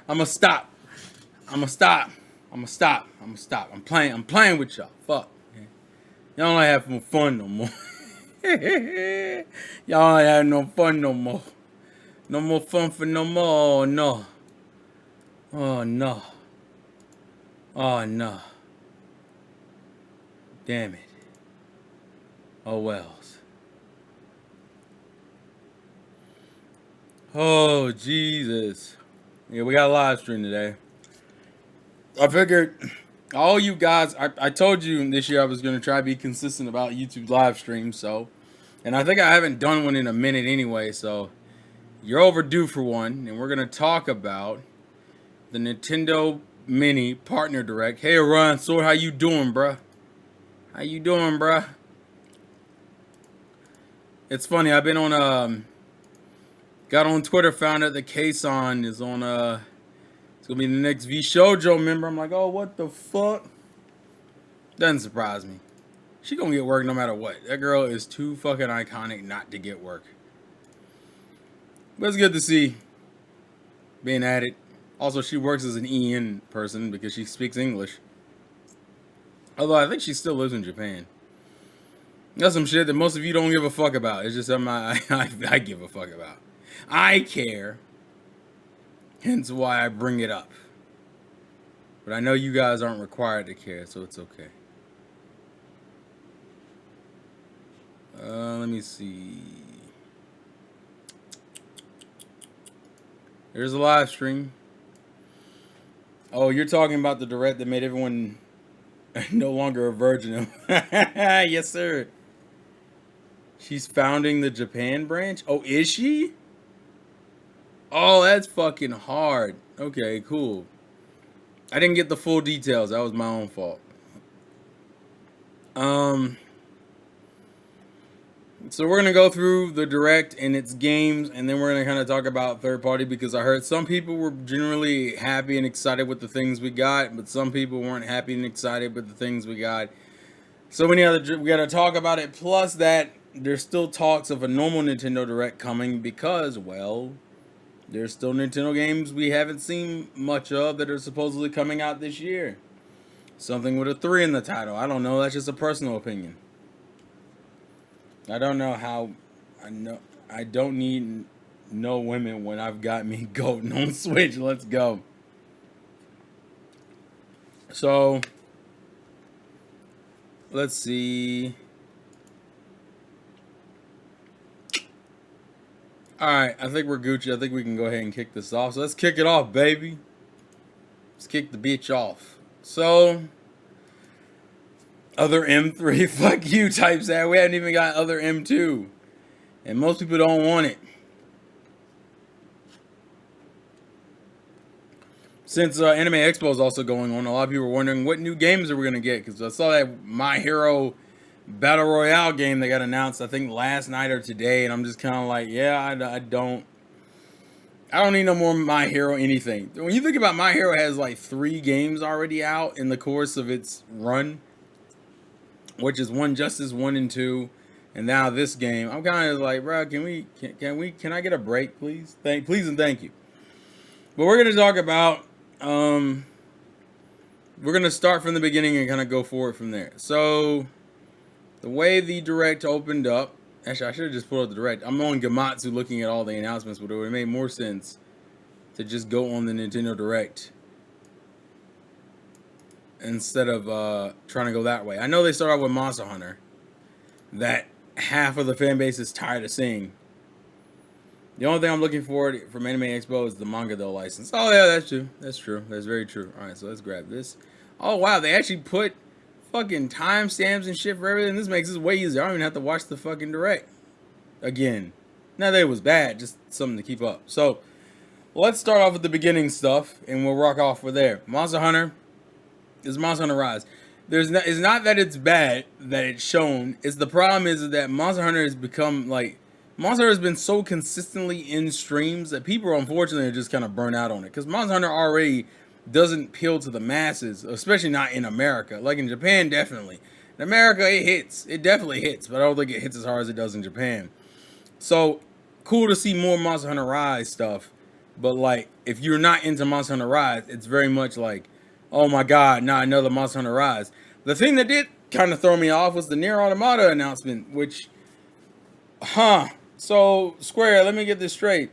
I'ma stop. I'ma stop. I'ma stop. I'ma stop. I'm playing with y'all. Fuck. Man. Y'all ain't having fun no more. Y'all ain't having no fun no more. No more fun for no more. Oh, no. Oh no. Oh no. Damn it. Oh wells. Oh Jesus. Yeah, we got a live stream today. I figured all you guys, I told you this year I was going to try to be consistent about YouTube live streams, so. And I think I haven't done one in a minute anyway, so. You're overdue for one, and we're going to talk about the Nintendo Mini Partner Direct. Hey, Ryan Sword, how you doing, bruh? How you doing, bruh? It's funny, I've been on, got on Twitter, found out that Kason is on, it's gonna be the next V Shoujo member. I'm like, oh, what the fuck? Doesn't surprise me. She gonna get work no matter what. That girl is too fucking iconic not to get work. But it's good to see being at it. Also, she works as an EN person because she speaks English. Although I think she still lives in Japan. That's some shit that most of you don't give a fuck about. It's just something I give a fuck about. I care. Hence why I bring it up. But I know you guys aren't required to care, so it's okay. Let me see. There's a live stream. Oh, you're talking about the direct that made everyone no longer a virgin. Yes, sir. She's founding the Japan branch? Oh, is she? Oh, that's fucking hard. Okay, cool. I didn't get the full details. That was my own fault. So we're going to go through the direct and its games, and then we're going to kind of talk about third party, because I heard some people were generally happy and excited with the things we got, but some people weren't happy and excited with the things we got. So we got to talk about it. Plus that there's still talks of a normal Nintendo Direct coming because, well, there's still Nintendo games we haven't seen much of that are supposedly coming out this year. Something with a 3 in the title. I don't know. That's just a personal opinion. I don't know how. I don't need no women when I've got me goating on Switch. Let's go. So, let's see. Alright, I think we're Gucci. I think we can go ahead and kick this off. So let's kick it off, baby. Let's kick the bitch off. So, other M3, fuck you types that. We haven't even got other M2. And most people don't want it. Since Anime Expo is also going on, a lot of people are wondering what new games are we going to get. Because I saw that My Hero Battle Royale game that got announced, I think, last night or today. And I'm just kind of like, yeah, I don't need no more My Hero anything. When you think about My Hero has like 3 games already out in the course of its run, which is One Justice 1 and 2, and now this game. I'm kind of like, bro, can I get a break, please? Please and thank you. But we're gonna talk about, we're gonna start from the beginning and kind of go forward from there. So, the way the Direct opened up, actually, I should have just pulled up the Direct. I'm on Gamatsu looking at all the announcements, but it would have made more sense to just go on the Nintendo Direct instead of trying to go that way. I know they start out with Monster Hunter, that half of the fan base is tired of seeing. The only thing I'm looking for from Anime Expo is the manga though license. Oh yeah, that's true. That's true. That's very true. Alright, so let's grab this. Oh wow, they actually put fucking timestamps and shit for everything. This makes this way easier. I don't even have to watch the fucking Direct again. Not that it was bad, just something to keep up. So, let's start off with the beginning stuff, and we'll rock off with there. Monster Hunter is Monster Hunter Rise. It's not that it's bad that it's shown. It's the problem is that Monster Hunter has become like, Monster Hunter has been so consistently in streams that people unfortunately are just kind of burnt out on it. Because Monster Hunter already doesn't appeal to the masses, especially not in America. Like in Japan, definitely. In America, it hits. It definitely hits, but I don't think it hits as hard as it does in Japan. So, cool to see more Monster Hunter Rise stuff. But like, if you're not into Monster Hunter Rise, it's very much like, oh my god, not another Monster Hunter Rise. The thing that did kind of throw me off was the Nier Automata announcement, which, So Square, let me get this straight.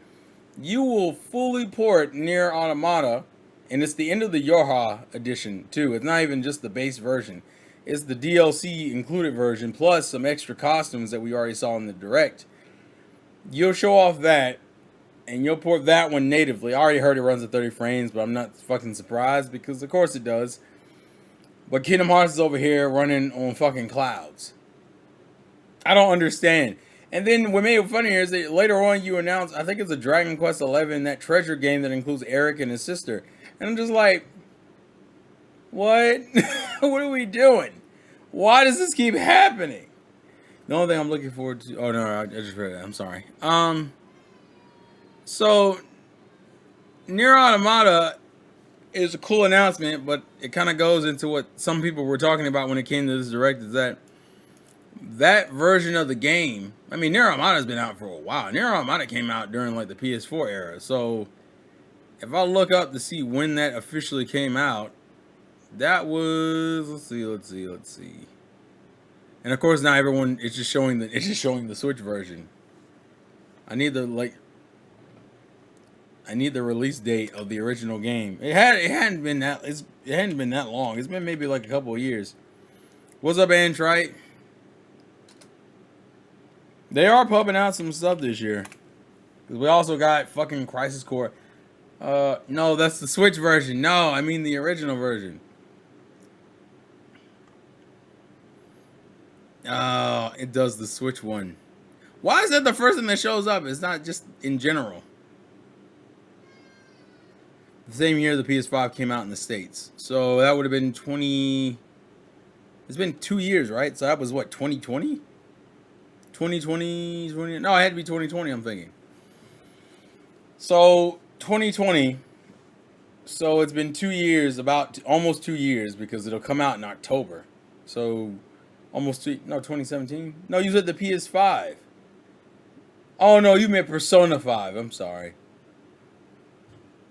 You will fully port Nier Automata, and it's the end of the Yoha edition too. It's not even just the base version. It's the DLC included version plus some extra costumes that we already saw in the direct. You'll show off that, and you'll port that one natively. I already heard it runs at 30 frames, but I'm not fucking surprised because of course it does. But Kingdom Hearts is over here running on fucking clouds. I don't understand. And then what made it funnier is that later on you announced, I think it's a Dragon Quest 11, that treasure game that includes Eric and his sister. And I'm just like, what? What are we doing? Why does this keep happening? The only thing I'm looking forward to... Oh, no, I just read it. I'm sorry. So, Nier Automata is a cool announcement, but it kind of goes into what some people were talking about when it came to this direct, is that version of the game... I mean, Nier Automata's been out for a while. Nier Automata came out during, like, the PS4 era. So, if I look up to see when that officially came out, that was... Let's see. And, of course, now everyone... It's just showing the Switch version. I need the release date of the original game. It hadn't been that long. It's been maybe like a couple of years. What's up, Antrite? They are pumping out some stuff this year. Because we also got fucking Crisis Core. No, that's the Switch version. No, I mean the original version. It does the Switch one. Why is that the first thing that shows up? It's not just in general. The same year the PS5 came out in the States. So that would have been 20... It's been 2 years, right? So that was what, 2020? 2020? No, it had to be 2020, I'm thinking. So, 2020. So it's been 2 years, almost 2 years, because it'll come out in October. So, almost 2017? No, you said the PS5. Oh, no, you meant Persona 5. I'm sorry.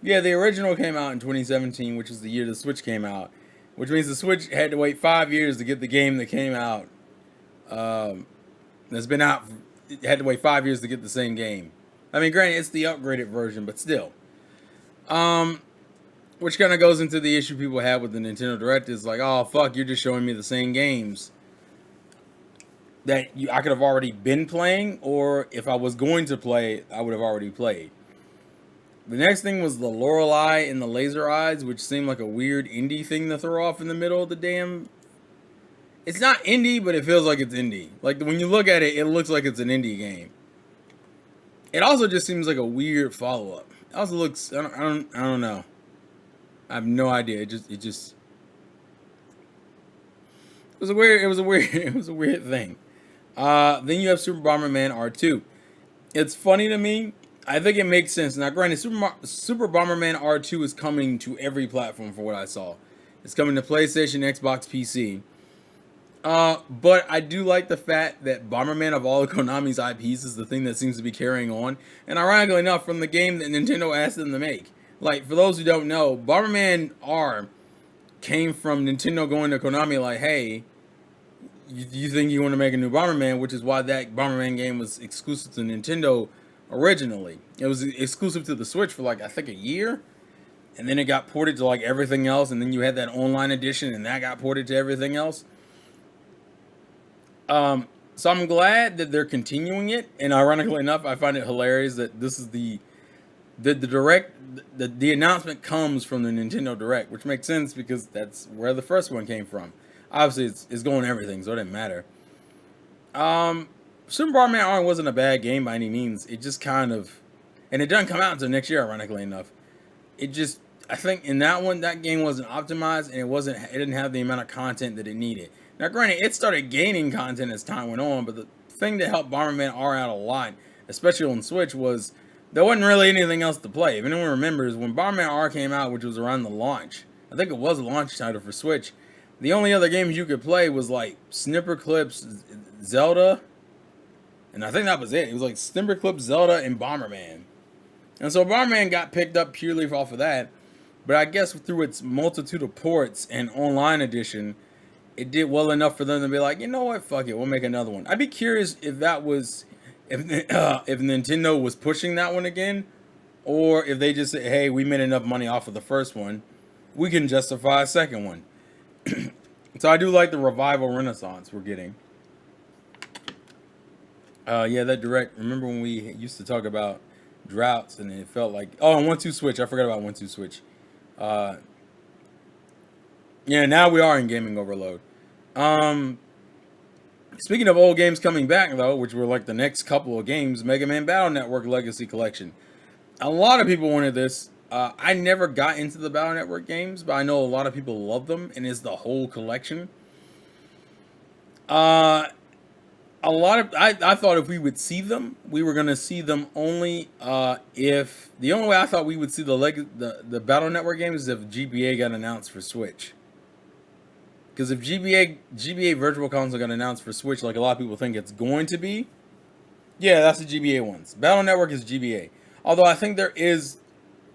Yeah, the original came out in 2017, which is the year the Switch came out. Which means the Switch had to wait 5 years to get the game that came out. That's been out. It had to wait 5 years to get the same game. I mean, granted, it's the upgraded version, but still. Which kind of goes into the issue people have with the Nintendo Direct. Is like, oh, fuck, you're just showing me the same games that I could have already been playing, or if I was going to play, I would have already played. The next thing was the Lorelei and the Laser Eyes, which seemed like a weird indie thing to throw off in the middle of the damn... It's not indie, but it feels like it's indie. Like, when you look at it, it looks like it's an indie game. It also just seems like a weird follow-up. It also looks... I don't know. I have no idea. It was a weird thing. Then you have Super Bomberman R2. It's funny to me. I think it makes sense. Now, granted, Super Bomberman R2 is coming to every platform for what I saw. It's coming to PlayStation, Xbox, PC. But I do like the fact that Bomberman of all of Konami's IPs is the thing that seems to be carrying on. And ironically enough, from the game that Nintendo asked them to make. Like, for those who don't know, Bomberman R came from Nintendo going to Konami like, hey, you think you want to make a new Bomberman? Which is why that Bomberman game was exclusive to Nintendo originally. It was exclusive to the Switch for like, I think, a year. And then it got ported to like everything else. And then you had that online edition and that got ported to everything else. So I'm glad that they're continuing it. And ironically enough, I find it hilarious that this is the direct, the announcement comes from the Nintendo Direct, which makes sense because that's where the first one came from. Obviously, it's going everything, so it didn't matter. Super Bomberman R wasn't a bad game by any means. It just kind of... And it doesn't come out until next year, ironically enough. It just... I think in that one, that game wasn't optimized, and it didn't have the amount of content that it needed. Now, granted, it started gaining content as time went on, but the thing that helped Bomberman R out a lot, especially on Switch, was there wasn't really anything else to play. If anyone remembers, when Bomberman R came out, which was around the launch, I think it was a launch title for Switch, the only other games you could play was like Snipper Clips, Zelda, and I think that was it. It was like Snipper Clips, Zelda, and Bomberman. And so Bomberman got picked up purely off of that. But I guess through its multitude of ports and online edition, it did well enough for them to be like, you know what, fuck it, we'll make another one. I'd be curious if that was, if Nintendo was pushing that one again, or if they just said, hey, we made enough money off of the first one, we can justify a second one. So I do like the revival renaissance we're getting. Yeah, that direct. Remember when we used to talk about droughts and it felt like, oh, and 1-2 switch. I forgot about 1-2 switch. Yeah, now we are in gaming overload. Speaking of old games coming back though, which were like the next couple of games, Mega Man Battle Network Legacy Collection. A lot of people wanted this. I never got into the Battle Network games, but I know a lot of people love them, and it's the whole collection. I thought if we would see them, we were gonna see them only if the only way I thought we would see the Battle Network games is if GBA got announced for Switch. Because if GBA Virtual Console got announced for Switch, like a lot of people think it's going to be, yeah, that's the GBA ones. Battle Network is GBA. Although I think there is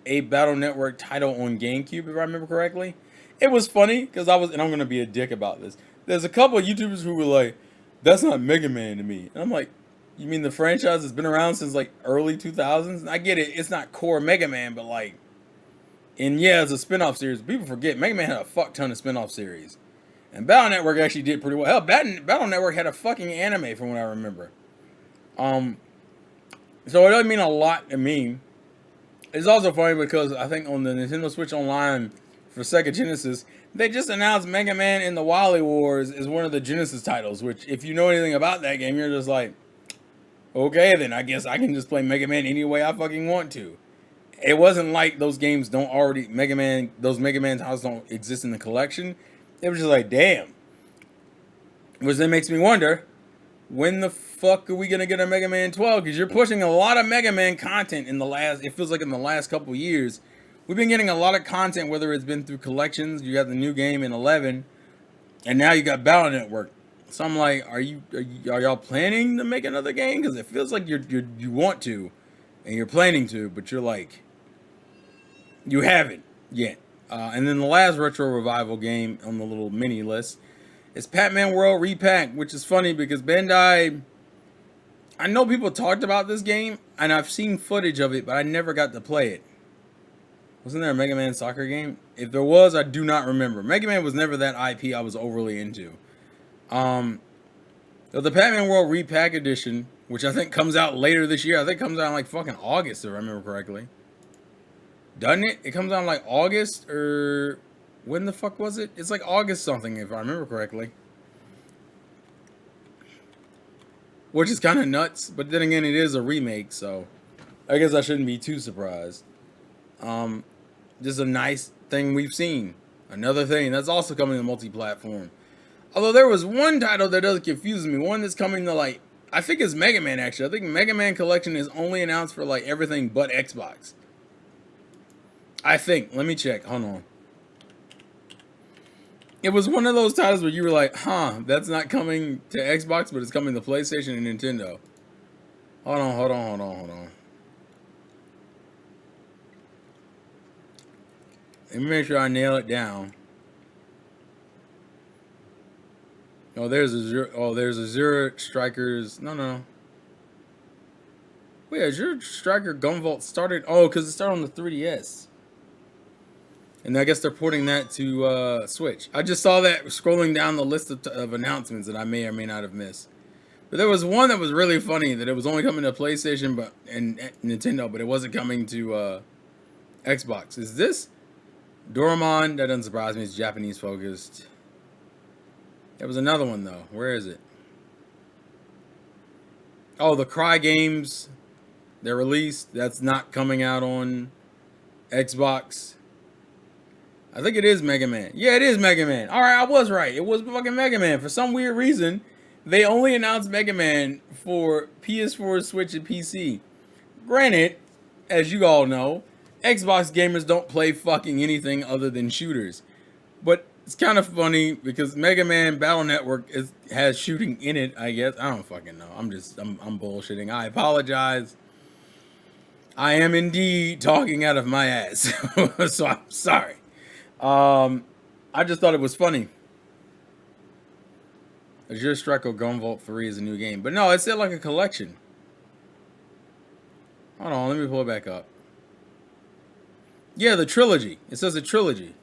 a Battle Network title on GameCube, if I remember correctly. It was funny because and I'm gonna be a dick about this. There's a couple of YouTubers who were like, "That's not Mega Man to me," and I'm like, "You mean the franchise has been around since like early 2000s?" And I get it, it's not core Mega Man, but like, and yeah, it's a spin-off series. People forget Mega Man had a fuck ton of spin-off series, and Battle Network actually did pretty well. Hell, Battle Network had a fucking anime from what I remember. So it doesn't mean a lot to me. It's also funny because I think on the Nintendo Switch Online for Sega Genesis, they just announced Mega Man in the Wily Wars is one of the Genesis titles, which if you know anything about that game, you're just like, okay, then I guess I can just play Mega Man any way I fucking want to. It wasn't like those games don't already, those Mega Man titles don't exist in the collection. It was just like, damn. Which then makes me wonder, when the fuck are we gonna get a Mega Man 12? Because you're pushing a lot of Mega Man content it feels like in the last couple years. We've been getting a lot of content, whether it's been through collections, you got the new game in 11, and now you got Battle Network. So I'm like, are y'all planning to make another game? Because it feels like you want to, and you're planning to, but you're like, you haven't yet. And then the last retro revival game on the little mini list is Pac-Man World Repack, which is funny because Bandai, I know people talked about this game, and I've seen footage of it, but I never got to play it. Wasn't there a Mega Man soccer game? If there was, I do not remember. Mega Man was never that IP I was overly into. The Pac-Man World Repack Edition, which I think comes out later this year. I think it comes out in like fucking August, if I remember correctly. Doesn't it? It comes out in like August, or when the fuck was it? It's like August something, if I remember correctly. Which is kind of nuts, but then again, it is a remake, so I guess I shouldn't be too surprised. Just a nice thing we've seen. Another thing that's also coming to multi-platform. Although there was one title that does confuse me. One that's coming to like, I think it's Mega Man actually. I think Mega Man Collection is only announced for like everything but Xbox. I think. Let me check. Hold on. It was one of those titles where you were like, huh, that's not coming to Xbox, but it's coming to PlayStation and Nintendo. Hold on. Let me make sure I nail it down. Oh, there's a Zero Strikers. No. Wait, Zero Striker Gunvolt started. Oh, because it started on the 3DS. And I guess they're porting that to Switch. I just saw that scrolling down the list of announcements that I may or may not have missed. But there was one that was really funny, that it was only coming to PlayStation and Nintendo, but it wasn't coming to Xbox. Is this Doraemon? That doesn't surprise me. It's Japanese focused. There was another one though. Where is it? Oh, the Cry games. They're released. That's not coming out on Xbox. I think it is Mega Man. Yeah, it is Mega Man. Alright, I was right. It was fucking Mega Man. For some weird reason, they only announced Mega Man for PS4, Switch, and PC. Granted, as you all know, Xbox gamers don't play fucking anything other than shooters. But it's kind of funny because Mega Man Battle Network has shooting in it, I guess. I don't fucking know. I'm bullshitting. I apologize. I am indeed talking out of my ass. So I'm sorry. I just thought it was funny. Azure Strike or Gunvolt 3 is a new game. But no, it said like a collection. Hold on, let me pull it back up. Yeah, the trilogy. It says a trilogy.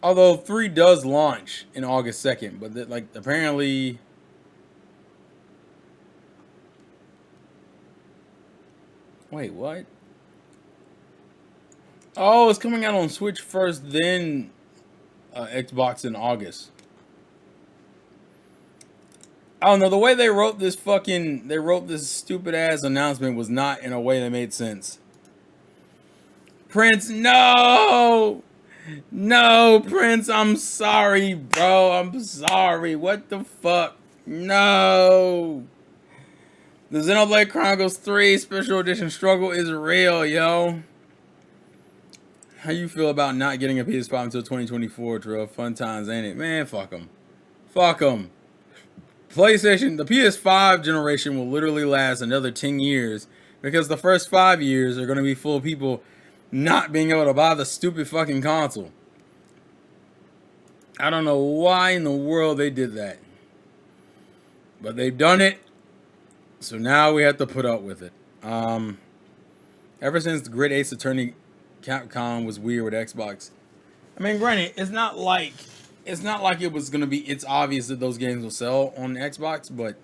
Although 3 does launch in August 2nd, but like apparently wait, what? Oh, it's coming out on Switch first, then Xbox in August. I don't know. The way they wrote this stupid ass announcement was not in a way that made sense. Prince, no! No, Prince, I'm sorry, bro. I'm sorry. What the fuck? No. The Xenoblade Chronicles 3 Special Edition struggle is real, yo. How you feel about not getting a PS5 until 2024, Trill? Fun times, ain't it? Man, fuck them. Fuck them. PlayStation, the PS5 generation will literally last another 10 years because the first 5 years are going to be full of people not being able to buy the stupid fucking console. I don't know why in the world they did that. But they've done it. So now we have to put up with it. Ever since the Grid Ace Attorney Capcom was weird with Xbox. I mean, granted, it's not like it was gonna be. It's obvious that those games will sell on Xbox, but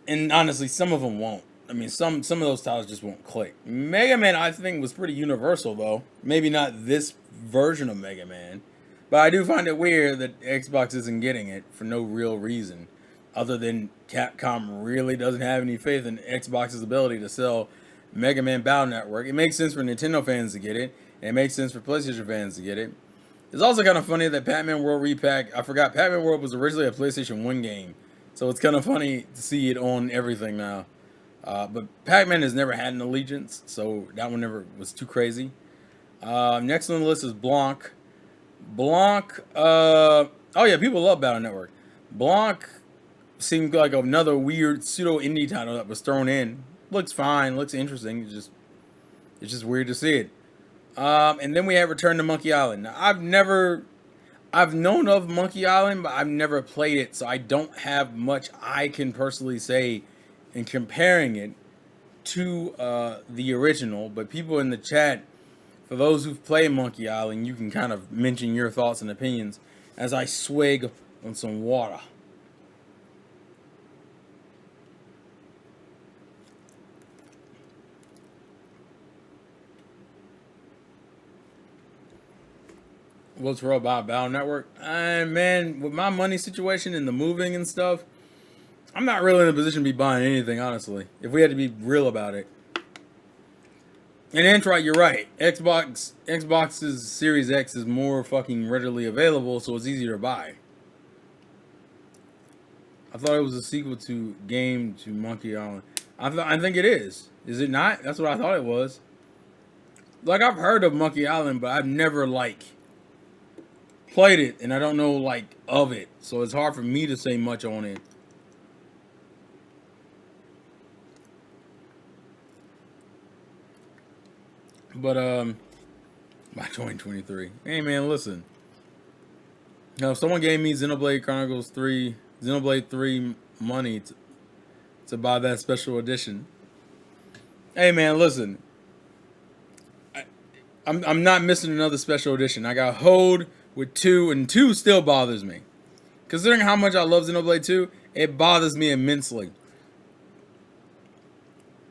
and honestly, some of them won't. I mean, some of those titles just won't click. Mega Man, I think, was pretty universal though. Maybe not this version of Mega Man, but I do find it weird that Xbox isn't getting it for no real reason, other than Capcom really doesn't have any faith in Xbox's ability to sell Mega Man Battle Network. It makes sense for Nintendo fans to get it, and it makes sense for PlayStation fans to get it. It's also kind of funny that Pac-Man World Repack, I forgot, Pac-Man World was originally a PlayStation 1 game, so it's kind of funny to see it on everything now. But Pac-Man has never had an allegiance, so that one never was too crazy. Next on the list is Blanc. Blanc, oh yeah, people love Battle Network. Blanc seemed like another weird pseudo-indie title that was thrown in. Looks fine, looks interesting, it's just weird to see it. And then we have Return to Monkey Island. Now, I've known of Monkey Island, but I've never played it, so I don't have much I can personally say in comparing it to the original. But people in the chat, for those who've played Monkey Island, you can kind of mention your thoughts and opinions as I swig on some water. What's real about Battle Network? And man, with my money situation and the moving and stuff, I'm not really in a position to be buying anything, honestly. If we had to be real about it. And Antrite, you're right. Xbox's Series X is more fucking readily available, so it's easier to buy. I thought it was a sequel to Monkey Island. I think it is. Is it not? That's what I thought it was. Like, I've heard of Monkey Island, but I've never played it, and I don't know of it, so it's hard for me to say much on it. But by 2023, hey man, listen. Now, if someone gave me Xenoblade 3 money to buy that special edition, hey man, listen. I'm not missing another special edition. I got Hold with 2, and 2 still bothers me. Considering how much I love Xenoblade 2, it bothers me immensely.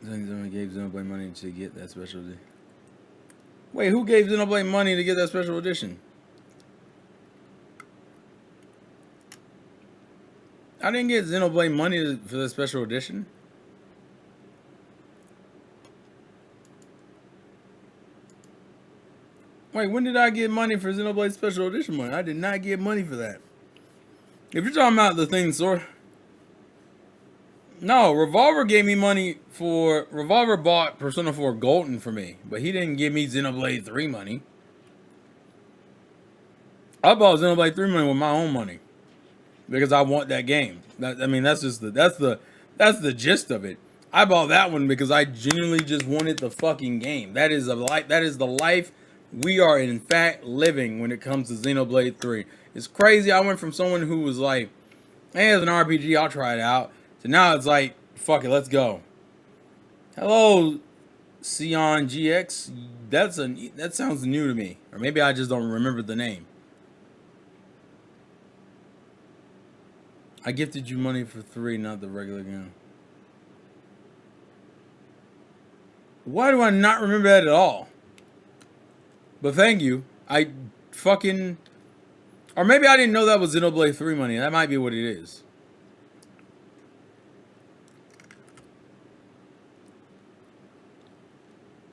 Someone gave Xenoblade money to get that special edition. Wait, who gave Xenoblade money to get that special edition? I didn't get Xenoblade money for the special edition. Wait, when did I get money for Xenoblade Special Edition money? I did not get money for that. If you're talking about the thing, sort. No, Revolver gave me money for... Revolver bought Persona 4 Golden for me, but he didn't give me Xenoblade 3 money. I bought Xenoblade 3 money with my own money because I want that game. I mean, that's the gist of it. I bought that one because I genuinely just wanted the fucking game. That is a life. That is the life we are in fact living when it comes to Xenoblade 3. It's crazy. I went from someone who was like, "Hey, it's an RPG. I'll try it out," to now it's like, "Fuck it, let's go." Hello, Sion GX. That sounds new to me, or maybe I just don't remember the name. I gifted you money for 3, not the regular game. Why do I not remember that at all? But thank you. I fucking... Or maybe I didn't know that was Xenoblade 3 money. That might be what it is.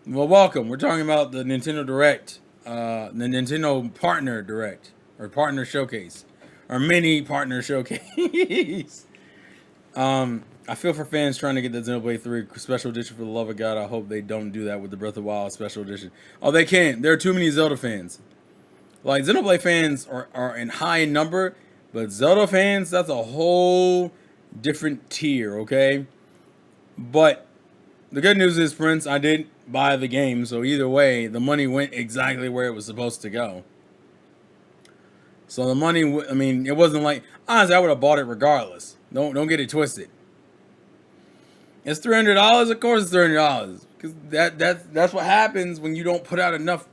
Well, welcome. We're talking about the Nintendo Direct. The Nintendo Partner Direct. Or Partner Showcase. Or Mini Partner Showcase. I feel for fans trying to get the Xenoblade 3 Special Edition. For the love of God, I hope they don't do that with the Breath of the Wild Special Edition. Oh, they can't. There are too many Zelda fans. Like, Xenoblade fans are in high number, but Zelda fans, that's a whole different tier, okay? But the good news is, Prince, I did buy the game, so either way, the money went exactly where it was supposed to go. So the money, I mean, it wasn't like, honestly, I would have bought it regardless. Don't get it twisted. It's $300. Of course, it's $300 because that's what happens when you don't put out enough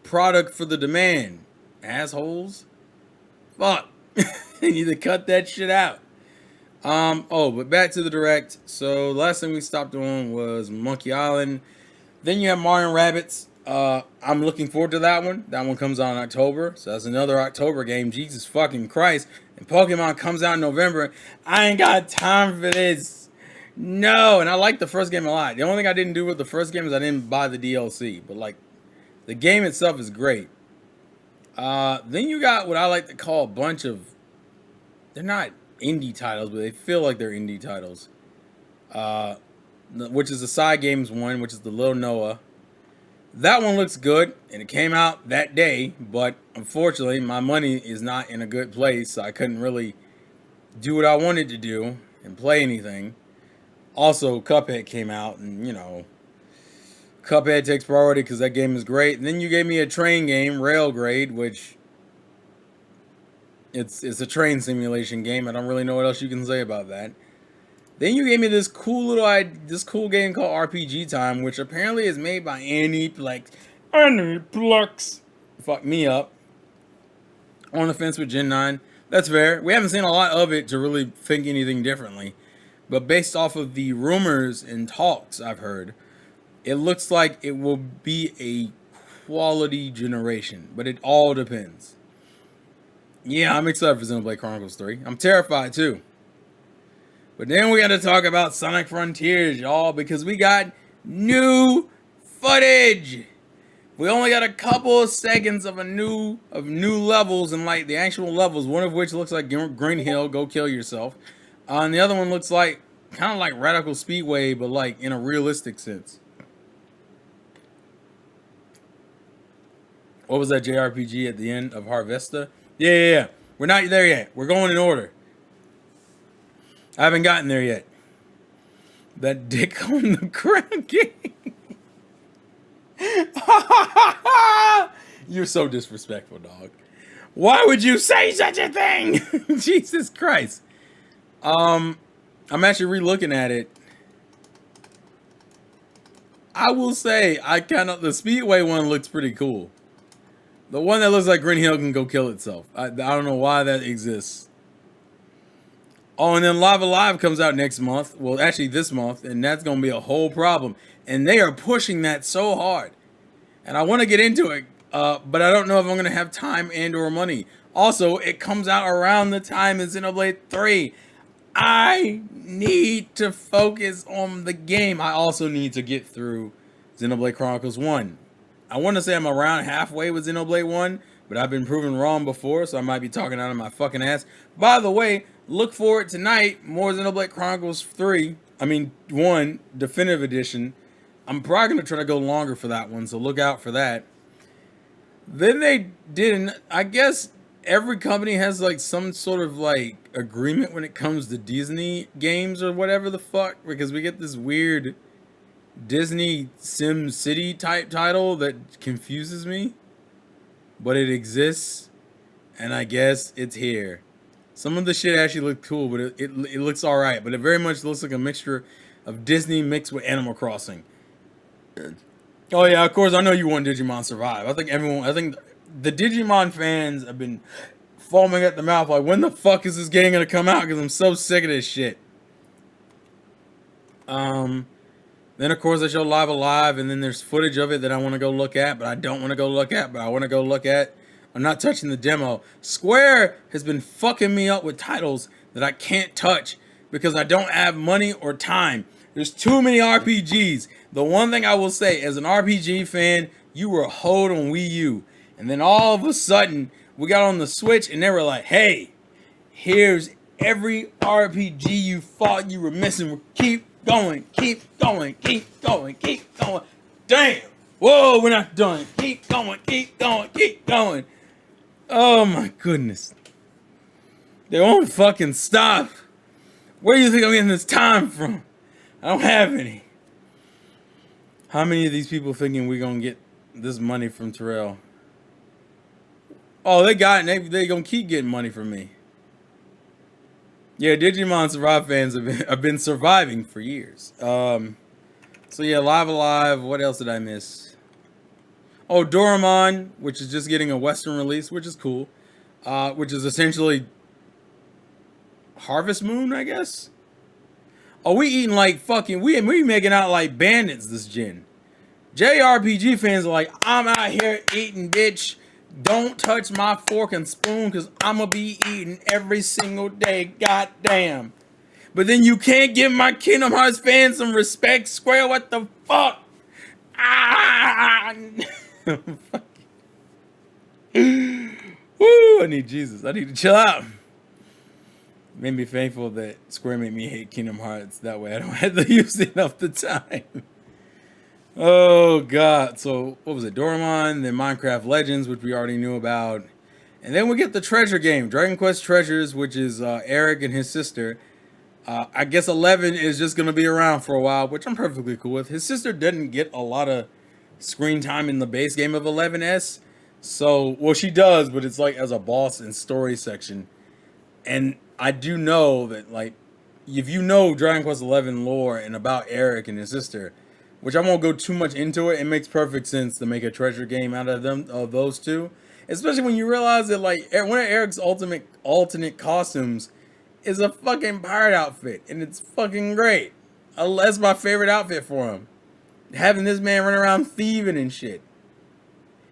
product for the demand. Assholes. Fuck. You need to cut that shit out. Oh, but back to the Direct. So last thing we stopped on was Monkey Island. Then you have Mario Rabbids. I'm looking forward to that one. That one comes out in October. So that's another October game. Jesus fucking Christ. And Pokemon comes out in November. I ain't got time for this. No. And I like the first game a lot. The only thing I didn't do with the first game is I didn't buy the DLC. But like, the game itself is great. Then you got what I like to call a bunch of... They're not indie titles, but they feel like they're indie titles. Which is the Side Games one, which is the Little Noah. That one looks good, and it came out that day, but unfortunately, my money is not in a good place, so I couldn't really do what I wanted to do and play anything. Also, Cuphead came out, and, you know, Cuphead takes priority because that game is great. And then you gave me a train game, Railgrade, which it's a train simulation game. I don't really know what else you can say about that. Then you gave me this cool game called RPG Time, which apparently is made by Aniplex. Aniplex. Fuck me up. On the fence with Gen 9. That's fair. We haven't seen a lot of it to really think anything differently. But based off of the rumors and talks I've heard, it looks like it will be a quality generation. But it all depends. Yeah, I'm excited for Xenoblade Chronicles 3. I'm terrified too. But then we got to talk about Sonic Frontiers, y'all, because we got new footage. We only got a couple of seconds of new levels, and like the actual levels, one of which looks like Green Hill, go kill yourself. And the other one looks like kind of like Radical Speedway, but like in a realistic sense. What was that JRPG at the end of Harvesta? Yeah. We're not there yet. We're going in order. I haven't gotten there yet. That dick on the ground game. You're so disrespectful, dog. Why would you say such a thing? Jesus Christ. I'm actually re-looking at it. I will say, the Speedway one looks pretty cool. The one that looks like Green Hill can go kill itself. I don't know why that exists. Oh, and then Lava Live comes out next month. Well, actually this month, and that's going to be a whole problem. And they are pushing that so hard. And I want to get into it, but I don't know if I'm going to have time and or money. Also, it comes out around the time as Xenoblade 3. I need to focus on the game. I also need to get through Xenoblade Chronicles 1. I want to say I'm around halfway with Xenoblade 1, but I've been proven wrong before, so I might be talking out of my fucking ass. By the way, look for it tonight. More Xenoblade Chronicles 1, Definitive Edition. I'm probably going to try to go longer for that one, so look out for that. Then they did, I guess, every company has like some sort of like agreement when it comes to Disney games or whatever the fuck, because we get this weird Disney Sim City type title that confuses me, but it exists, and I guess it's here. Some of the shit actually look cool, but it looks all right. But it very much looks like a mixture of Disney mixed with Animal Crossing. Oh yeah, of course I know you want Digimon Survive. I think the Digimon fans have been foaming at the mouth like, when the fuck is this game gonna come out? Because I'm so sick of this shit. Then of course they show Live Alive, and then there's footage of it that I want to go look at, but I don't want to go look at, but I want to go look at. I'm not touching the demo. Square has been fucking me up with titles that I can't touch because I don't have money or time. There's too many RPGs. The one thing I will say, as an RPG fan, you were hoed on Wii U. And then all of a sudden, we got on the Switch and they were like, hey, here's every RPG you thought you were missing. Keep going, keep going, keep going, keep going. Damn. Whoa, we're not done. Keep going, keep going, keep going. Oh my goodness. They won't fucking stop. Where do you think I'm getting this time from? I don't have any. How many of these people thinking we're gonna get this money from Terrell? Oh, they got it. They gonna keep getting money from me. Yeah, Digimon Survive fans have been surviving for years. So yeah, Live Alive. What else did I miss? Oh, Doraemon, which is just getting a Western release, which is cool. Which is essentially Harvest Moon, I guess. Oh, we eating like fucking, we making out like bandits this gen. JRPG fans are like, I'm out here eating, bitch. Don't touch my fork and spoon, because I'm going to be eating every single day. Goddamn. But then you can't give my Kingdom Hearts fans some respect, Square. What the fuck? Ah! Woo, I need Jesus. I need to chill out. Made me thankful that Square made me hate Kingdom Hearts. That way I don't have to use it enough the time. Oh, God. So, what was it? Doraemon, then Minecraft Legends, which we already knew about. And then we get the treasure game, Dragon Quest Treasures, which is Eric and his sister. I guess 11 is just going to be around for a while, which I'm perfectly cool with. His sister didn't get a lot of screen time in the base game of 11S. So, well, she does, but it's like as a boss and story section. And I do know that, like, if you know Dragon Quest 11 lore and about Eric and his sister, which I won't go too much into it, it makes perfect sense to make a treasure game out of those two. Especially when you realize that, like, one of Eric's alternate costumes is a fucking pirate outfit, and it's fucking great. That's my favorite outfit for him. Having this man run around thieving and shit.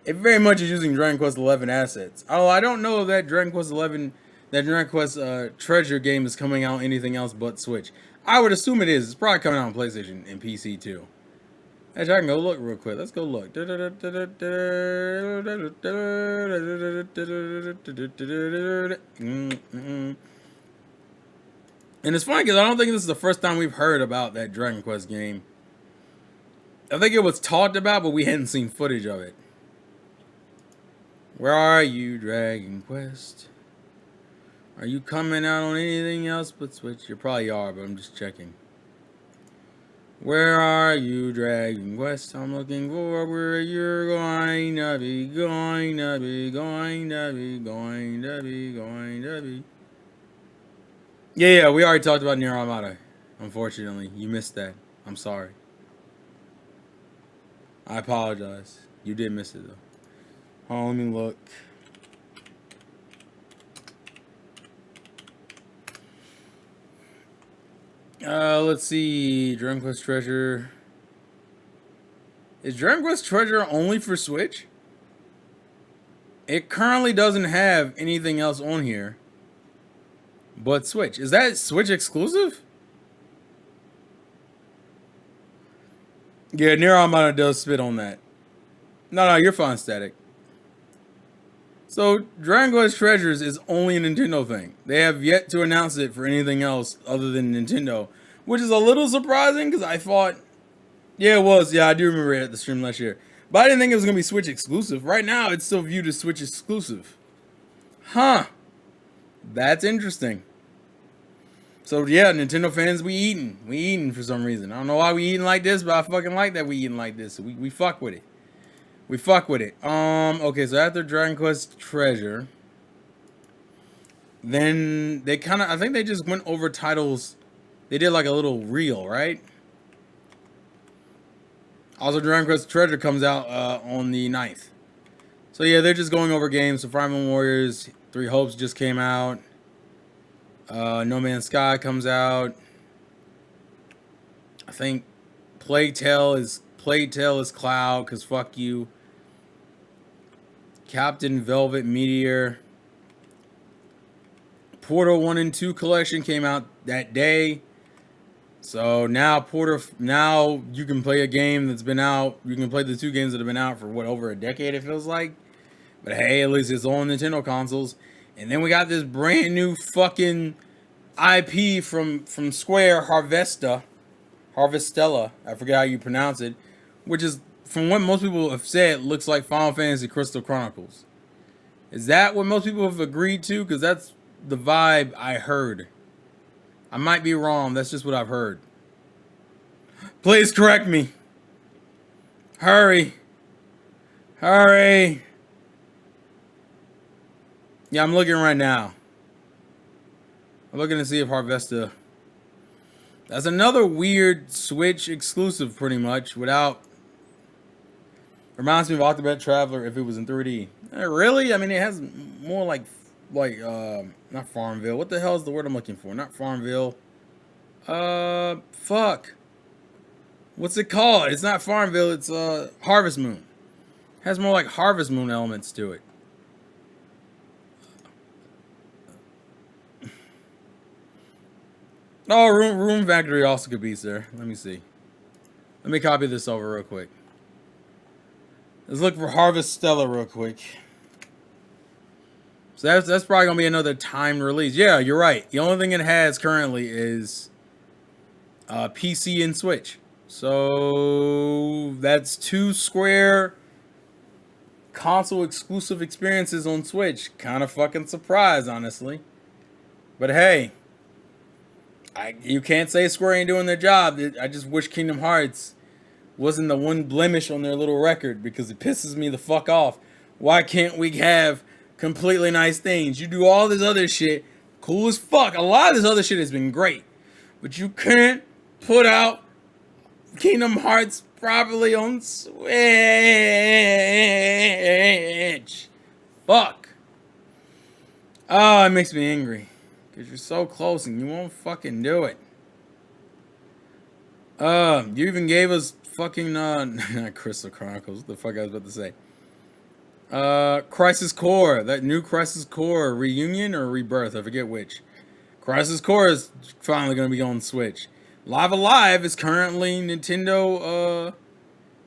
It very much is using Dragon Quest 11 assets. Although I don't know if that Dragon Quest treasure game is coming out anything else but Switch. I would assume it is. It's probably coming out on PlayStation and PC too. Actually, I can go look real quick. Let's go look. And it's funny because I don't think this is the first time we've heard about that Dragon Quest game. I think it was talked about, but we hadn't seen footage of it. Where are you, Dragon Quest? Are you coming out on anything else but Switch? You probably are, but I'm just checking. Where are you, Dragon Quest? I'm looking for where you're going to be, going to be, going to be, going to be, going to be. Yeah, we already talked about Nier Automata. Unfortunately, you missed that. I'm sorry. I apologize. You did miss it, though. Oh, let me look. Let's see. Dragon Quest Treasure. Is Dragon Quest Treasure only for Switch? It currently doesn't have anything else on here but Switch. Is that Switch exclusive? Yeah, Nier Automata does spit on that. No, you're fine, Static. So, Dragon Quest Treasures is only a Nintendo thing. They have yet to announce it for anything else other than Nintendo, which is a little surprising because I thought, yeah, it was. Yeah, I do remember it at the stream last year. But I didn't think it was going to be Switch exclusive. Right now, it's still viewed as Switch exclusive. Huh. That's interesting. So yeah, Nintendo fans, we eating. We eating for some reason. I don't know why we eating like this, but I fucking like that we eating like this. So we fuck with it. We fuck with it. Okay, so after Dragon Quest Treasure, then they kind of, I think they just went over titles. They did like a little reel, right? Also, Dragon Quest Treasure comes out on the 9th. So yeah, they're just going over games. So Fire Emblem Warriors 3 Hopes just came out. No Man's Sky comes out. I think Plague Tale is Cloud, because fuck you. Captain Velvet Meteor. Portal 1 and 2 collection came out that day. So now now you can play a game that's been out. You can play the 2 games that have been out for what, over a decade it feels like. But hey, at least it's on Nintendo consoles. And then we got this brand new fucking IP from Square, Harvestella. I forget how you pronounce it, which is, from what most people have said, looks like Final Fantasy Crystal Chronicles. Is that what most people have agreed to? Because that's the vibe I heard. I might be wrong. That's just what I've heard. Please correct me. Hurry. Hurry. Yeah, I'm looking right now. I'm looking to see if Harvesta. That's another weird Switch exclusive, pretty much, without. Reminds me of Octopath Traveler if it was in 3D. Really? I mean, it has more like not Farmville. What the hell is the word I'm looking for? Not Farmville. Fuck. What's it called? It's not Farmville. It's Harvest Moon. It has more like Harvest Moon elements to it. Oh, Room Factory also could be there. Let me see. Let me copy this over real quick. Let's look for Harvestella real quick. So that's probably gonna be another timed release. Yeah, you're right. The only thing it has currently is PC and Switch. So that's 2 Square console exclusive experiences on Switch. Kind of fucking surprised, honestly. But hey, you can't say Square ain't doing their job. I just wish Kingdom Hearts wasn't the one blemish on their little record, because it pisses me the fuck off. Why can't we have completely nice things? You do all this other shit, cool as fuck. A lot of this other shit has been great, but you can't put out Kingdom Hearts properly on Switch. Fuck. Oh, it makes me angry. Because you're so close and you won't fucking do it. You even gave us fucking, not Crystal Chronicles. What the fuck I was about to say? Crisis Core. That new Crisis Core reunion or rebirth. I forget which. Crisis Core is finally going to be on Switch. Live Alive is currently Nintendo,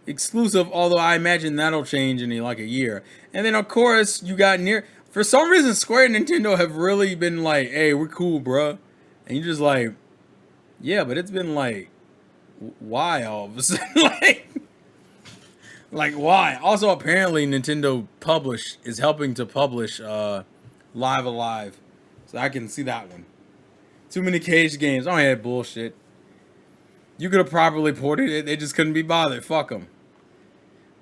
exclusive, although I imagine that'll change in like a year. And then, of course, you got for some reason, Square and Nintendo have really been like, hey, we're cool, bruh. And you're just like, yeah, but it's been like, why all of a sudden? like why? Also, apparently, Nintendo is helping to publish Live Alive. So I can see that one. Too many caged games. Oh, yeah, bullshit. You could have properly ported it. They just couldn't be bothered. Fuck them.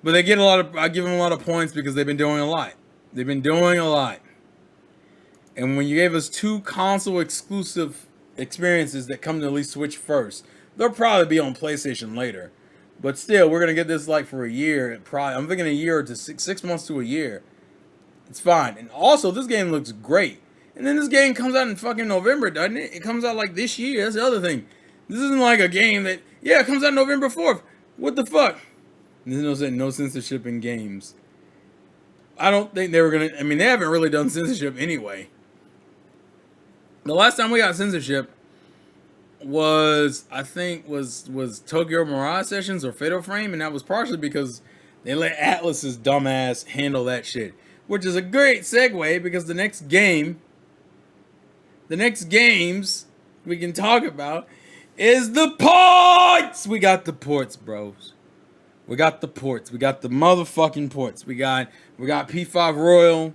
But I give them a lot of points because they've been doing a lot. They've been doing a lot. And when you gave us 2 console exclusive experiences that come to at least Switch first, they'll probably be on PlayStation later. But still, we're going to get this like for a year. I'm thinking a year to 6 months to a year. It's fine. And also, this game looks great. And then this game comes out in fucking November, doesn't it? It comes out like this year. That's the other thing. This isn't like a game that, yeah, it comes out November 4th. What the fuck? Nintendo said no censorship in games. I don't think they were going to, I mean, they haven't really done censorship anyway. The last time we got censorship was, I think, was Tokyo Mirage Sessions or Fatal Frame, and that was partially because they let Atlus's dumbass handle that shit. Which is a great segue, because the next games we can talk about is the ports! We got the ports, bros. We got the ports. We got the motherfucking ports. We got P5 Royal.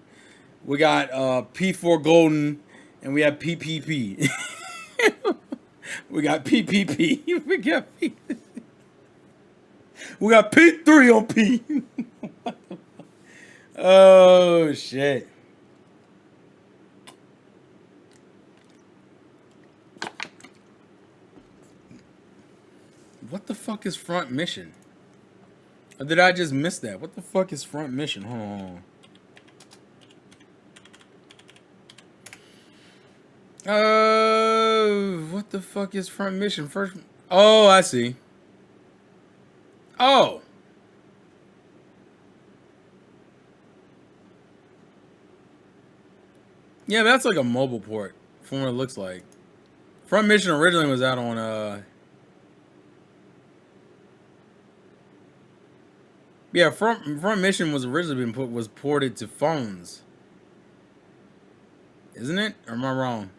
We got P4 Golden, and we have PPP. We got PPP. We got P3 on P. Oh shit. What the fuck is Front Mission? Or did I just miss that? What the fuck is Front Mission? Hold on. What the fuck is Front Mission? First. Oh, I see. Oh. Yeah, that's like a mobile port from what it looks like. Front Mission originally was out on yeah, Front Mission was originally was ported to phones. Isn't it? Or am I wrong?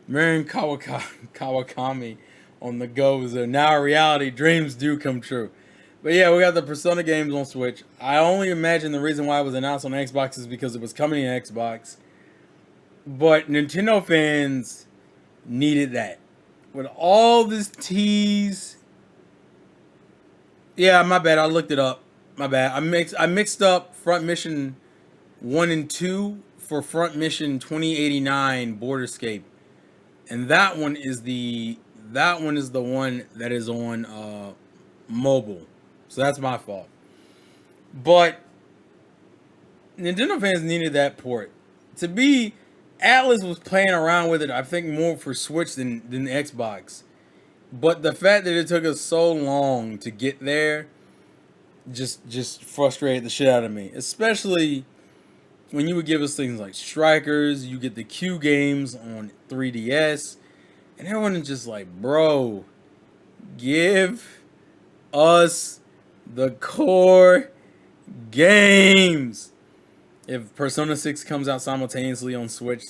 Marin Kawakami on the go is there. Now reality, dreams do come true. But yeah, we got the Persona games on Switch. I only imagine the reason why it was announced on Xbox is because it was coming in Xbox. But Nintendo fans needed that. With all this tease. Yeah, my bad. I looked it up. My bad. I mixed up Front Mission 1 and 2 for Front Mission 2089 Borderscape. And that one is the one that is on mobile. So that's my fault. But Nintendo fans needed that port. To be, Atlas was playing around with it, I think, more for Switch than the Xbox. But the fact that it took us so long to get there just frustrated the shit out of me. Especially when you would give us things like Strikers, you get the Q games on 3DS, and everyone is just like, bro, give us the core games. If Persona 6 comes out simultaneously on Switch,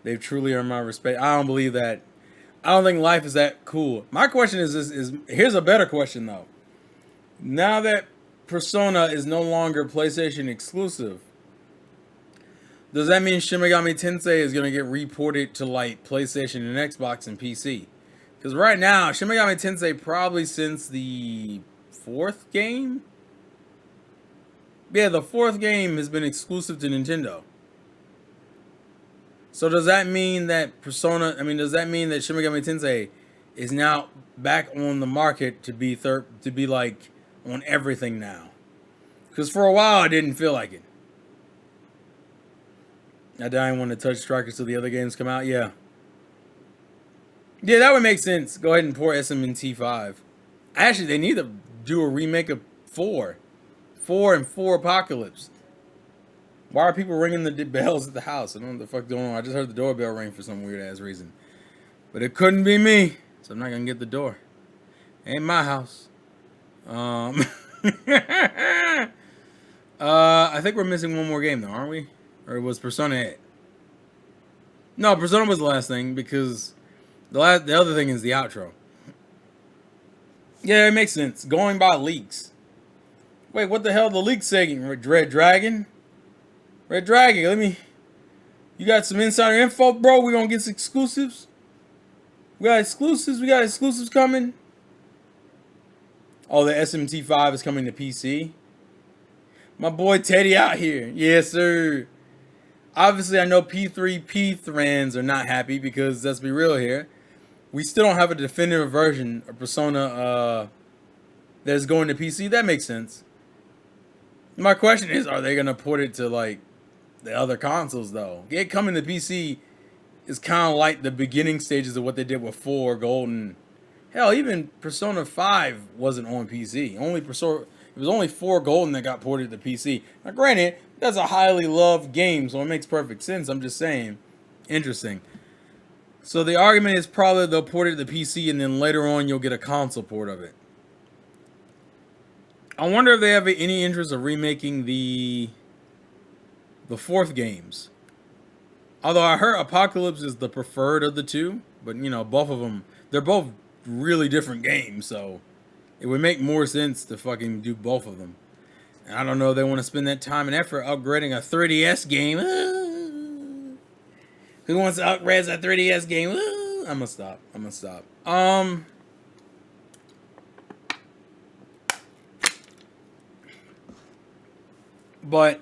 they've truly earned my respect. I don't believe that. I don't think life is that cool. My question is here's a better question though. Now that Persona is no longer PlayStation exclusive, does that mean Shin Megami Tensei is going to get reported to like PlayStation and Xbox and PC? Because right now, Shin Megami Tensei probably since the 4th game? Yeah, the 4th game has been exclusive to Nintendo. So does that mean that does that mean that Shin Megami Tensei is now back on the market to be like on everything now? Because for a while I didn't feel like it. I didn't want to touch Strikers till the other games come out. Yeah. Yeah, that would make sense. Go ahead and port SM&T 5. Actually, they need to do a remake of 4. 4 and 4 Apocalypse. Why are people ringing the bells at the house? I don't know what the fuck going on. I just heard the doorbell ring for some weird ass reason. But it couldn't be me. So I'm not going to get the door. Ain't my house. I think we're missing one more game though, aren't we? Or was Persona it? No, Persona was the last thing because the other thing is the outro. Yeah, it makes sense. Going by leaks. Wait, what the hell? The leak saying? Red Dragon? Red Dragon, you got some insider info, bro? We gonna get some exclusives? We got exclusives coming. Oh, the SMT5 is coming to PC. My boy Teddy out here. Yes, sir. Obviously, I know P3 fans are not happy because let's be real here. We still don't have a definitive version of Persona that's going to PC. That makes sense. My question is, are they going to port it to like the other consoles though? It coming to PC is kind of like the beginning stages of what they did with 4 Golden. Hell, even Persona 5 wasn't on PC. It was only 4 Golden that got ported to PC. Now, granted, that's a highly loved game, so it makes perfect sense. I'm just saying, interesting. So the argument is probably they'll port it to PC, and then later on you'll get a console port of it. I wonder if they have any interest of remaking the 4th games. Although I heard Apocalypse is the preferred of the two, but you know, both of them, they're both really different games, so it would make more sense to fucking do both of them. I don't know if they want to spend that time and effort upgrading a 3DS game. Who wants to upgrade a 3DS game? I'm gonna stop. But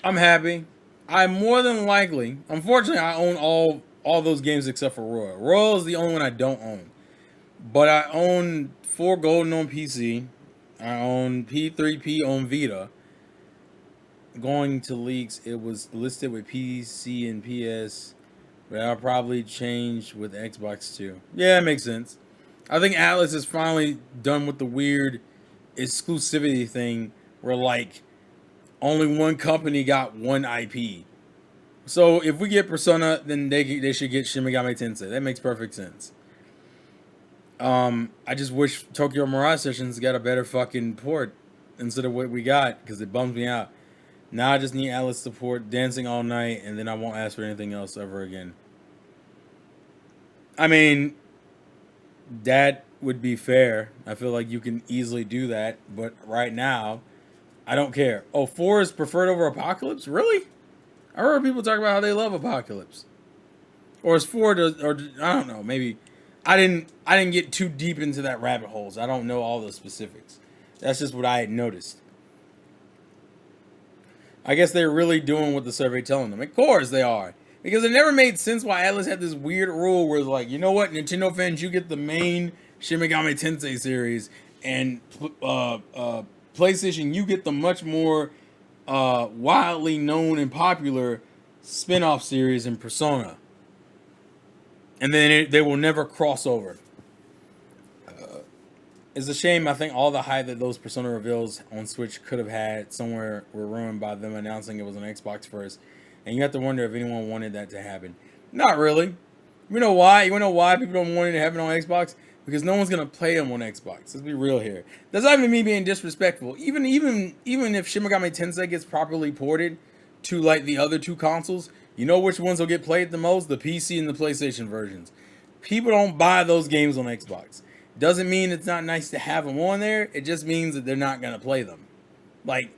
I'm happy. I more than likely, unfortunately, I own all those games except for Royal. Royal is the only one I don't own. But I own 4 Golden on PC. I own P3P on Vita. Going to leaks, it was listed with PC and PS, but I'll probably change with Xbox too. Yeah, it makes sense. I think Atlas is finally done with the weird exclusivity thing where like only one company got one IP. So if we get Persona, then they should get Shin Megami Tensei. That makes perfect sense. I just wish Tokyo Mirage Sessions got a better fucking port instead of what we got because it bums me out. Now I just need Atlas support, dancing all night, and then I won't ask for anything else ever again. I mean, that would be fair. I feel like you can easily do that, but right now, I don't care. Oh, 4 is preferred over Apocalypse? Really? I heard people talk about how they love Apocalypse. Or is 4 or I don't know, maybe I didn't get too deep into that rabbit hole. So I don't know all the specifics. That's just what I had noticed. I guess they're really doing what the survey telling them. Of course they are. Because it never made sense why Atlas had this weird rule where it's like, you know what, Nintendo fans, you get the main Shin Megami Tensei series, and PlayStation, you get the much more widely known and popular spin-off series in Persona. And then they will never cross over. It's a shame. I think all the hype that those Persona reveals on Switch could have had somewhere were ruined by them announcing it was on Xbox first. And you have to wonder if anyone wanted that to happen. Not really. You know why? You know why people don't want it to happen on Xbox? Because no one's gonna play them on Xbox. Let's be real here. That's not even me being disrespectful. Even if Shin Megami Tensei gets properly ported to like the other 2 consoles, you know which ones will get played the most? The PC and the PlayStation versions. People don't buy those games on Xbox. Doesn't mean it's not nice to have them on there. It just means that they're not gonna play them. Like,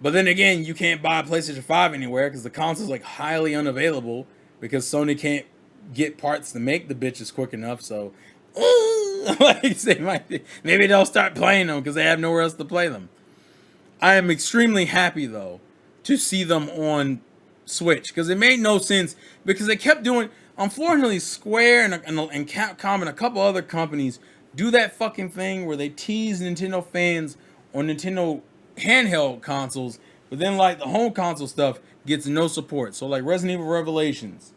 but then again, you can't buy a PlayStation 5 anywhere because the console's like highly unavailable because Sony can't get parts to make the bitches quick enough. So, like they maybe they'll start playing them because they have nowhere else to play them. I am extremely happy though to see them on Switch because it made no sense because they kept doing. Unfortunately, Square and Capcom and a couple other companies do that fucking thing where they tease Nintendo fans on Nintendo handheld consoles, but then like the home console stuff gets no support. So like Resident Evil Revelations,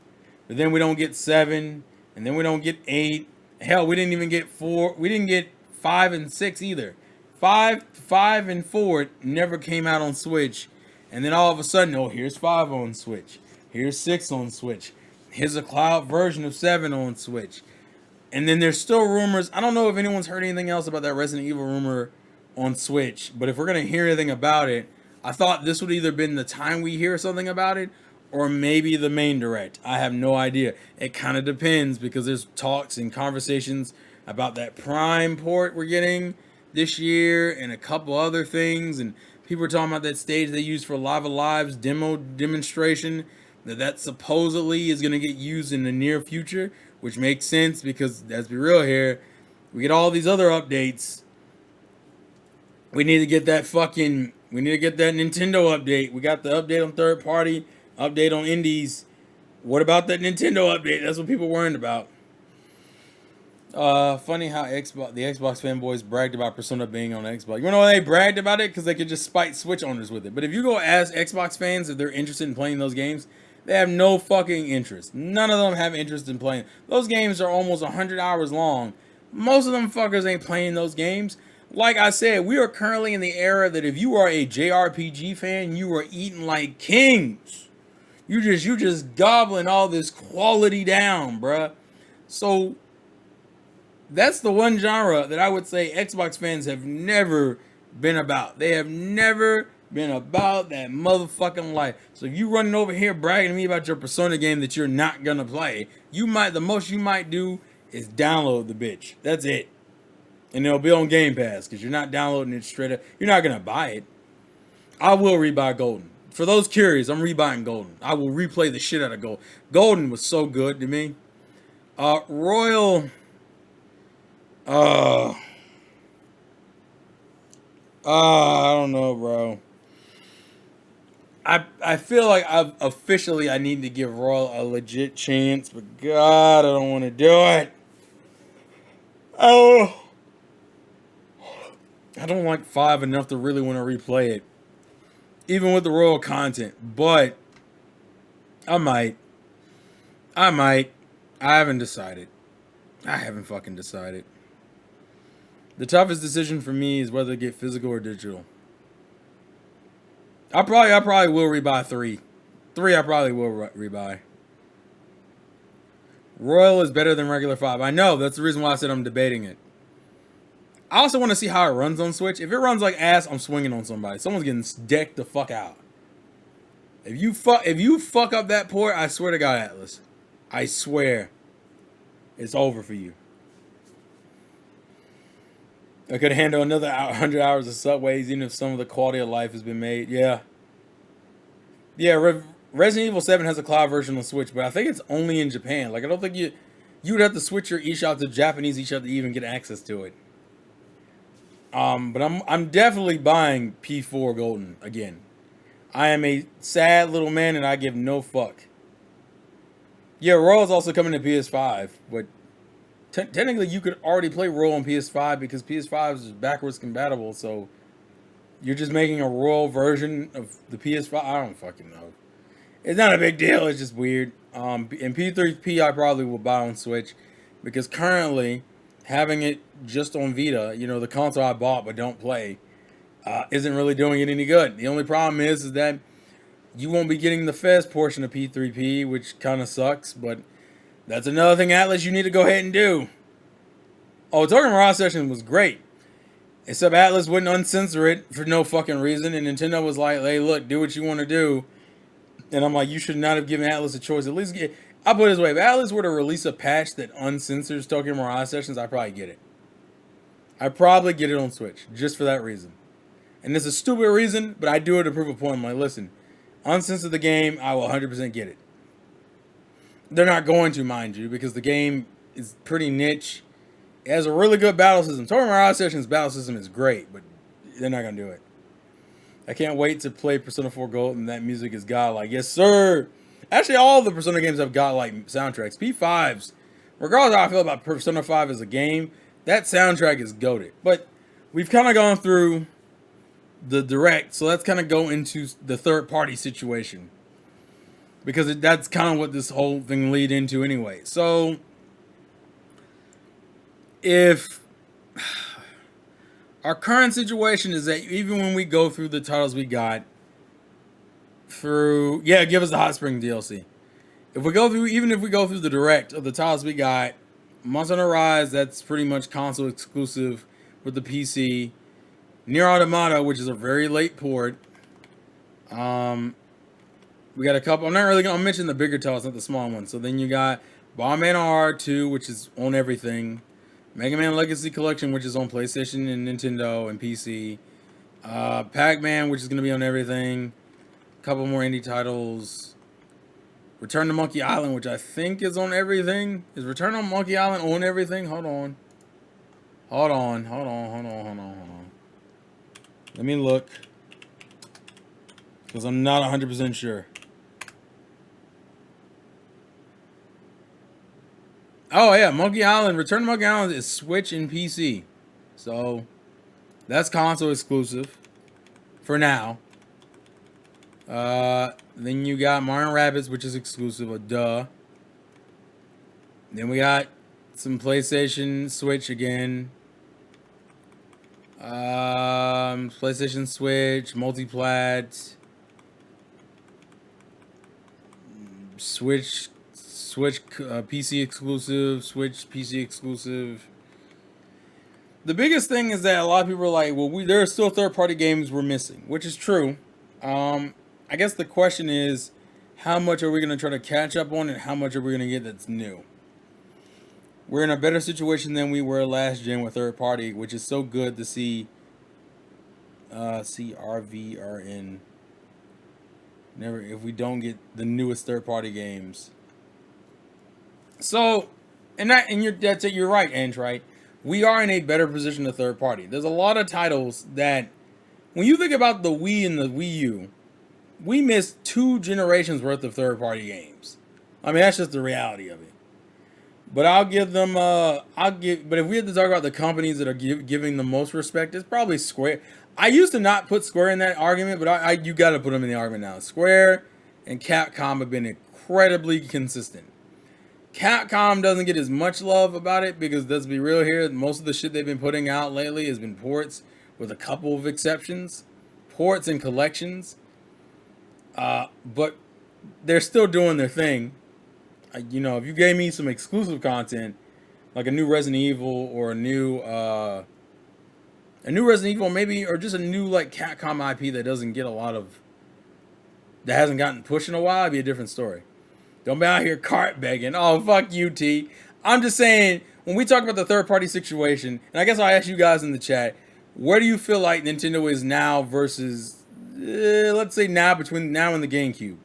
but then we don't get 7, and then we don't get 8. Hell, we didn't even get 4. We didn't get 5 and 6 either. 5 and 4 never came out on Switch, and then all of a sudden, oh, here's 5 on Switch. Here's 6 on Switch. Here's a cloud version of 7 on Switch. And then there's still rumors. I don't know if anyone's heard anything else about that Resident Evil rumor on Switch, but if we're going to hear anything about it, I thought this would either been the time we hear something about it or maybe the main direct. I have no idea. It kind of depends because there's talks and conversations about that Prime port we're getting this year and a couple other things, and people are talking about that stage they used for Lava Live's demonstration that supposedly is going to get used in the near future, which makes sense because, let's be real here, we get all these other updates. We need to get that Nintendo update. We got the update on third party, update on indies. What about that Nintendo update? That's what people were worrying about. Funny how the Xbox fanboys bragged about Persona being on Xbox. You know why they bragged about it? Because they could just spite Switch owners with it. But if you go ask Xbox fans if they're interested in playing those games, they have no fucking interest. None of them have interest in playing. Those games are almost 100 hours long. Most of them fuckers ain't playing those games. Like I said, we are currently in the era that if you are a JRPG fan, you are eating like kings. You just gobbling all this quality down, bruh. So that's the one genre that I would say Xbox fans have never been about. They have never been about that motherfucking life. So if you running over here bragging to me about your Persona game that you're not gonna play, the most you might do is download the bitch. That's it. And it'll be on Game Pass because you're not downloading it straight up. You're not gonna buy it. I will rebuy Golden. For those curious, I'm rebuying Golden. I will replay the shit out of Golden. Golden was so good to me. Royal. Uh, I don't know, bro. I feel like I need to give Royal a legit chance, but God, I don't want to do it. Oh, I don't like 5 enough to really want to replay it, even with the Royal content. But I might. I haven't decided. I haven't fucking decided. The toughest decision for me is whether to get physical or digital. I probably will rebuy 3. 3 I probably will rebuy. Royal is better than regular 5. I know, that's the reason why I said I'm debating it. I also want to see how it runs on Switch. If it runs like ass, I'm swinging on somebody. Someone's getting decked the fuck out. If you fuck up that port, I swear to God, Atlas. I swear. It's over for you. I could handle another 100 hours of Subways, even if some of the quality of life has been made. Yeah. Yeah, Resident Evil 7 has a cloud version on Switch, but I think it's only in Japan. Like, I don't think you would have to switch your eShop to Japanese eShop to even get access to it. But I'm definitely buying P4 Golden again. I am a sad little man, and I give no fuck. Yeah, Royal's also coming to PS5, but technically you could already play Royal on PS5 because PS5 is backwards compatible, so you're just making a Royal version of the PS5. I don't fucking know. It's not a big deal. It's just weird. And P3P I probably will buy on Switch because currently having it just on Vita, the console I bought but don't play, isn't really doing it any good. The only problem is that you won't be getting the Fez portion of P3P, which kind of sucks, but that's another thing, Atlas, you need to go ahead and do. Oh, Tokyo Mirage Session was great. Except Atlas wouldn't uncensor it for no fucking reason, and Nintendo was like, hey, look, do what you want to do. And I'm like, you should not have given Atlas a choice. At least I'll put it this way, if Atlas were to release a patch that uncensors Tokyo Mirage Sessions, I'd probably get it. I'd probably get it on Switch, just for that reason. And it's a stupid reason, but I do it to prove a point. I'm like, listen, uncensor the game, I will 100% get it. They're not going to, mind you, because the game is pretty niche. It has a really good battle system. Tokyo Mirage Sessions' battle system is great, but they're not going to do it. I can't wait to play Persona 4 Gold, and that music is godlike. Yes, sir! Actually, all the Persona games have godlike soundtracks. P5's, regardless of how I feel about Persona 5 as a game, that soundtrack is goated. But we've kind of gone through the direct, so let's kind of go into the third-party situation. Because that's kind of what this whole thing lead into anyway. So, if our current situation is that even when we go through the titles we got through, give us the Hot Spring DLC. If we go through the direct of the titles we got, Monster Hunter Rise, that's pretty much console exclusive with the PC. Nier Automata, which is a very late port. We got a couple. I'm not really going to mention the bigger titles, not the small ones. So then you got Bomberman R2, which is on everything. Mega Man Legacy Collection, which is on PlayStation and Nintendo and PC. Pac-Man, which is going to be on everything. A couple more indie titles. Return to Monkey Island, which I think is on everything. Is Return to Monkey Island on everything? Hold on. Let me look. Because I'm not 100% sure. Oh, yeah. Monkey Island. Return to Monkey Island is Switch and PC. So, that's console exclusive. For now. Then you got Mario Rabbids, which is exclusive. Duh. Then we got some PlayStation Switch again. PlayStation Switch, Multiplat. Switch PC exclusive, Switch PC exclusive. The biggest thing is that a lot of people are like, well, there are still third-party games we're missing, which is true. I guess the question is, how much are we going to try to catch up on, and how much are we going to get that's new? We're in a better situation than we were last gen with third-party, which is so good to see CRVRN. Never if we don't get the newest third party games. So, you're right, Ange. Right, we are in a better position to third party. There's a lot of titles that, when you think about the Wii and the Wii U, we missed 2 generations worth of third party games. I mean, that's just the reality of it. But I'll give them. But if we had to talk about the companies that are giving the most respect, it's probably Square. I used to not put Square in that argument, but you got to put them in the argument now. Square and Capcom have been incredibly consistent. Capcom doesn't get as much love about it because, let's be real here, most of the shit they've been putting out lately has been ports, with a couple of exceptions, ports and collections. But they're still doing their thing. If you gave me some exclusive content, like a new Resident Evil or a new Resident Evil, maybe, or just a new like Capcom IP that hasn't gotten pushed in a while, it'd be a different story. Don't be out here cart begging. Oh, fuck you, T. I'm just saying, when we talk about the third party situation, and I guess I'll ask you guys in the chat, where do you feel like Nintendo is now versus, let's say now, between now and the GameCube?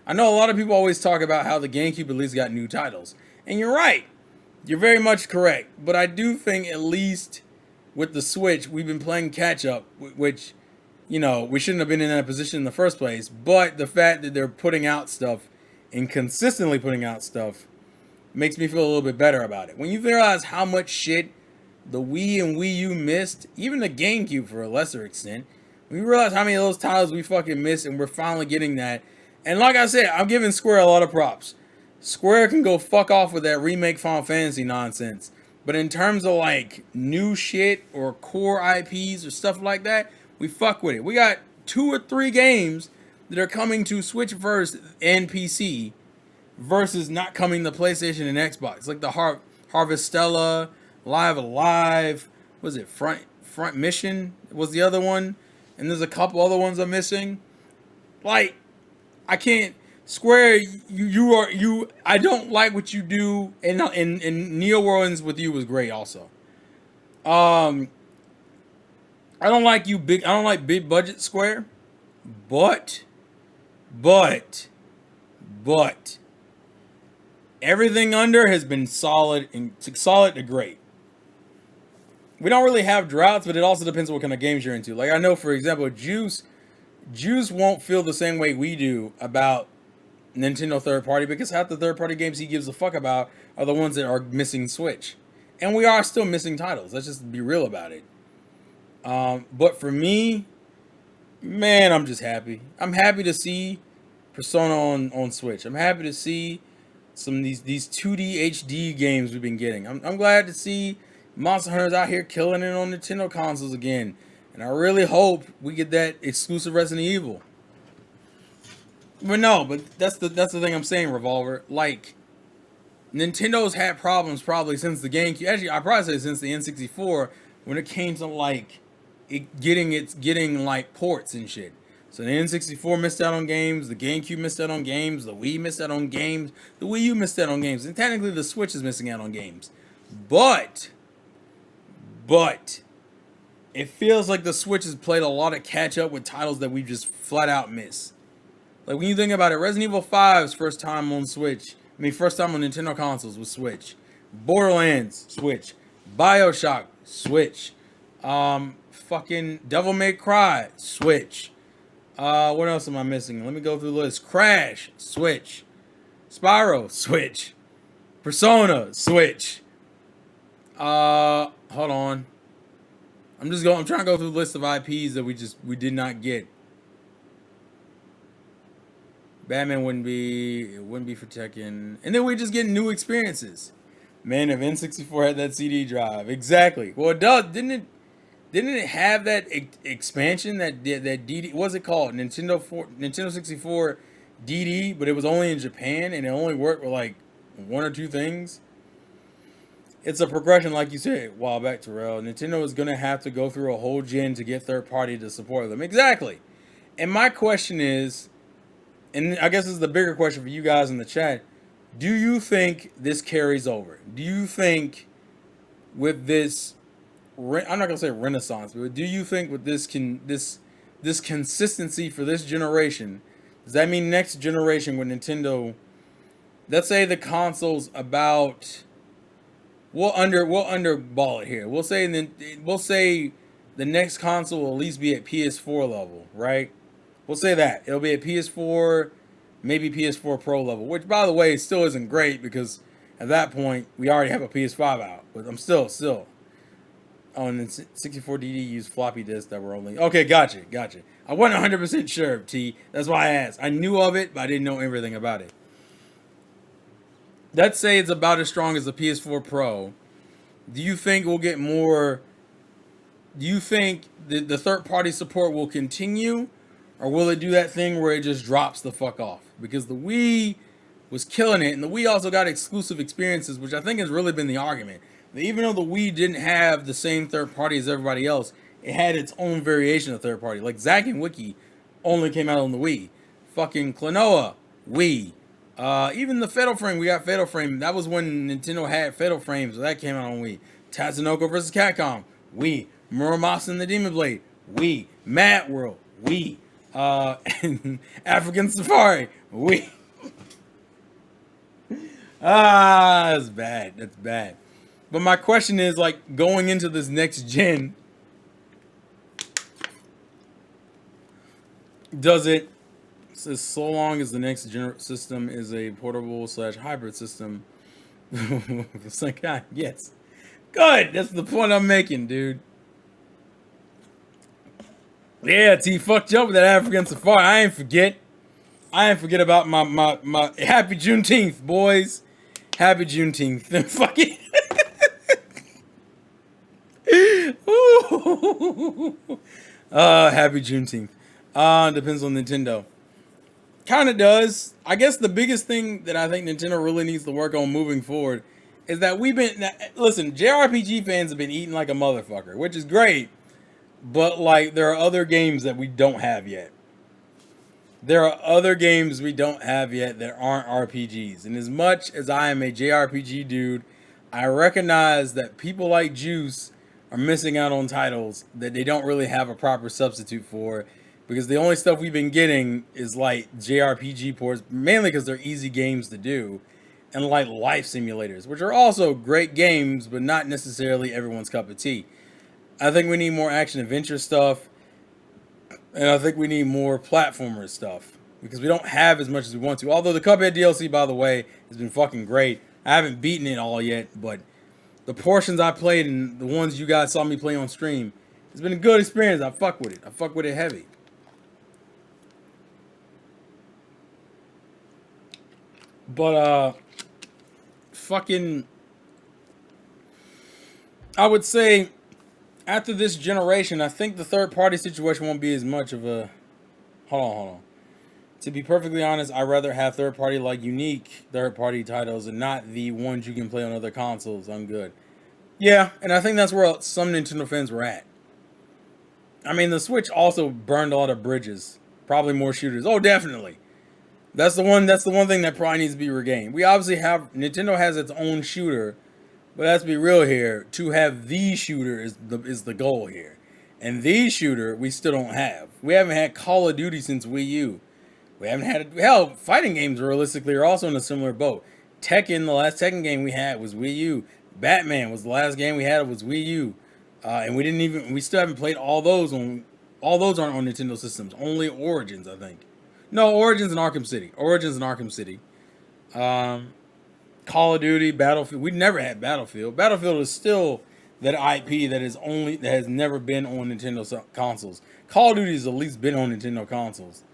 I know a lot of people always talk about how the GameCube at least got new titles. And you're right. You're very much correct. But I do think, at least with the Switch, we've been playing catch up, which, we shouldn't have been in that position in the first place. But the fact that they're putting out stuff and consistently putting out stuff makes me feel a little bit better about it. When you realize how much shit the Wii and Wii U missed, even the GameCube for a lesser extent, when you realize how many of those titles we fucking missed, and we're finally getting that. And like I said, I'm giving Square a lot of props. Square can go fuck off with that remake Final Fantasy nonsense. But in terms of like new shit or core IPs or stuff like that, we fuck with it. We got 2 or 3 games that are coming to Switch first and PC versus not coming to PlayStation and Xbox. Like the Harvestella, Live Alive, was it Front Mission was the other one, and there's a couple other ones I'm missing. Like, I can't. Square, I don't like what you do, and Neo Worlds with you was great also. I don't like big budget Square, but everything under has been solid to great. We don't really have droughts, but it also depends on what kind of games you're into. Like, I know, for example, Juice won't feel the same way we do about Nintendo third party, because half the third party games he gives a fuck about are the ones that are missing Switch. And we are still missing titles. Let's just be real about it. But for me, man, I'm just happy. I'm happy to see Persona on Switch. I'm happy to see some of these 2D HD games we've been getting. I'm glad to see Monster Hunter's out here killing it on Nintendo consoles again. And I really hope we get that exclusive Resident Evil. But that's the thing I'm saying, Revolver. Like, Nintendo's had problems probably since the GameCube. Actually, I'd probably say since the N64, when it came to like getting like ports and shit. So the N64 missed out on games, the GameCube missed out on games, the Wii missed out on games, the Wii U missed out on games, and technically the Switch is missing out on games. But it feels like the Switch has played a lot of catch up with titles that we just flat out miss. Like, when you think about it, Resident Evil 5's first time on Switch. First time on Nintendo consoles was Switch. Borderlands, Switch. BioShock, Switch. Fucking Devil May Cry, Switch. What else am I missing? Let me go through the list. Crash, Switch. Spyro, Switch. Persona, Switch. Hold on. I'm trying to go through the list of IPs that we did not get. Batman wouldn't be for Tekken. And then we just get new experiences. Man, if N64 had that CD drive. Exactly. Well, it does. Didn't it have that expansion, that DD, what's it called? Nintendo 64 DD, but it was only in Japan and it only worked with like 1 or 2 things. It's a progression, like you said a while back, Terrell. Nintendo is going to have to go through a whole gen to get third party to support them. Exactly. And my question is, and I guess this is the bigger question for you guys in the chat, do you think this carries over? Do you think with this I'm not gonna say renaissance, but do you think with this consistency for this generation, does that mean next generation with Nintendo? Let's say the console's about. We'll underball it here. We'll say the next console will at least be at PS4 level, right? We'll say that it'll be at PS4, maybe PS4 Pro level, which by the way still isn't great because at that point we already have a PS5 out. But I'm still. Oh, and then 64DD used floppy disks that were only. Okay, gotcha. I wasn't 100% sure, T. That's why I asked. I knew of it, but I didn't know everything about it. Let's say it's about as strong as the PS4 Pro. Do you think we'll get more? Do you think the third party support will continue, or will it do that thing where it just drops the fuck off? Because the Wii was killing it, and the Wii also got exclusive experiences, which I think has really been the argument. That even though the Wii didn't have the same third party as everybody else, it had its own variation of third party. Like Zack and Wiki only came out on the Wii. Fucking Klonoa, Wii. Even the Fatal Frame, we got Fatal Frame. That was when Nintendo had Fatal Frames, so that came out on Wii. Tatsunoko vs. Capcom, Wii. Muramasa and the Demon Blade, Wii. Mad World, Wii. And African Safari, Wii. That's bad. But my question is, like, going into this next gen, does it, so long as the next system is a portable / hybrid system, it's like, yes. Good, that's the point I'm making, dude. Yeah, T, fucked you up with that African Safari. I ain't forget about my happy Juneteenth, boys. Happy Juneteenth. Fuck it. Happy Juneteenth. Depends on Nintendo. Kind of does. I guess the biggest thing that I think Nintendo really needs to work on moving forward is that listen, JRPG fans have been eating like a motherfucker, which is great, but like there are other games that we don't have yet. There are other games we don't have yet that aren't RPGs, and as much as I am a JRPG dude, I recognize that people like Juice are missing out on titles that they don't really have a proper substitute for, because the only stuff we've been getting is like JRPG ports, mainly because they're easy games to do, and like life simulators, which are also great games, but not necessarily everyone's cup of tea. I think we need more action adventure stuff, and I think we need more platformer stuff, because we don't have as much as we want to. Although the Cuphead DLC, by the way, has been fucking great. I haven't beaten it all yet, but the portions I played and the ones you guys saw me play on stream, it's been a good experience. I fuck with it. I fuck with it heavy. But fucking, I would say after this generation, I think the third party situation won't be as much of a. Hold on. To be perfectly honest, I'd rather have third party, like unique third party titles and not the ones you can play on other consoles. I'm good. Yeah, and I think that's where some Nintendo fans were at. I mean, the Switch also burned a lot of bridges. Probably more shooters. Oh, definitely. That's the one thing that probably needs to be regained. We obviously have, Nintendo has its own shooter, but let's be real here. To have the shooter is the goal here. And the shooter we still don't have. We haven't had Call of Duty since Wii U. We haven't had, hell, fighting games realistically are also in a similar boat. Tekken, the last Tekken game we had was Wii U. Batman was the last game we had was Wii U. And we still haven't played all those aren't on Nintendo systems. Only Origins, I think. No, Origins and Arkham City. Call of Duty, Battlefield. We never had Battlefield. Battlefield is still that IP that has never been on Nintendo consoles. Call of Duty has at least been on Nintendo consoles.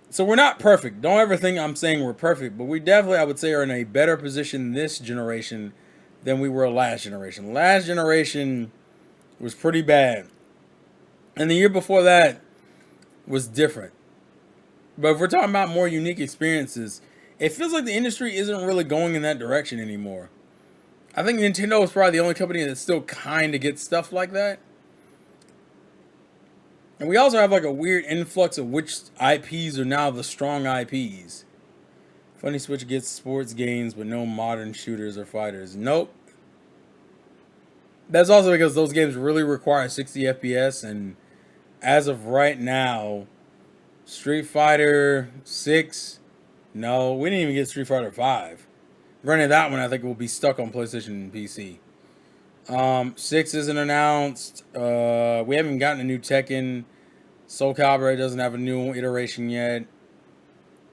So we're not perfect. Don't ever think I'm saying we're perfect, but we definitely, I would say, are in a better position this generation than we were last generation. Last generation was pretty bad. And the year before that was different. But if we're talking about more unique experiences, it feels like the industry isn't really going in that direction anymore. I think Nintendo is probably the only company that still kind of gets stuff like that. And we also have like a weird influx of which IPs are now the strong IPs. Funny Switch gets sports games, but no modern shooters or fighters. Nope. That's also because those games really require 60 FPS, and as of right now, Street Fighter 6, no, we didn't even get Street Fighter 5. Granted, that one I think will be stuck on PlayStation and PC. 6 isn't announced. We haven't gotten a new Tekken. Soul Calibur doesn't have a new iteration yet.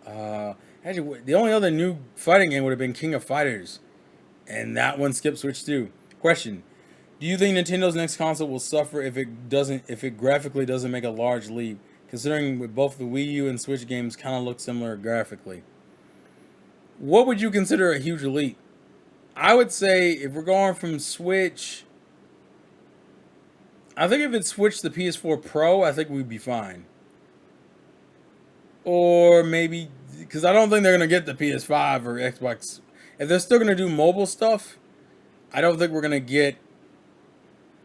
Actually, the only other new fighting game would have been King of Fighters, and that one skipped Switch too. Question: do you think Nintendo's next console will suffer if it graphically doesn't make a large leap? Considering with both the Wii U and Switch games kind of look similar graphically, what would you consider a huge leap? I would say if we're going from Switch, I think if it switched to PS4 Pro, I think we'd be fine. Or maybe because I don't think they're gonna get the PS5 or Xbox. If they're still gonna do mobile stuff, I don't think we're gonna get,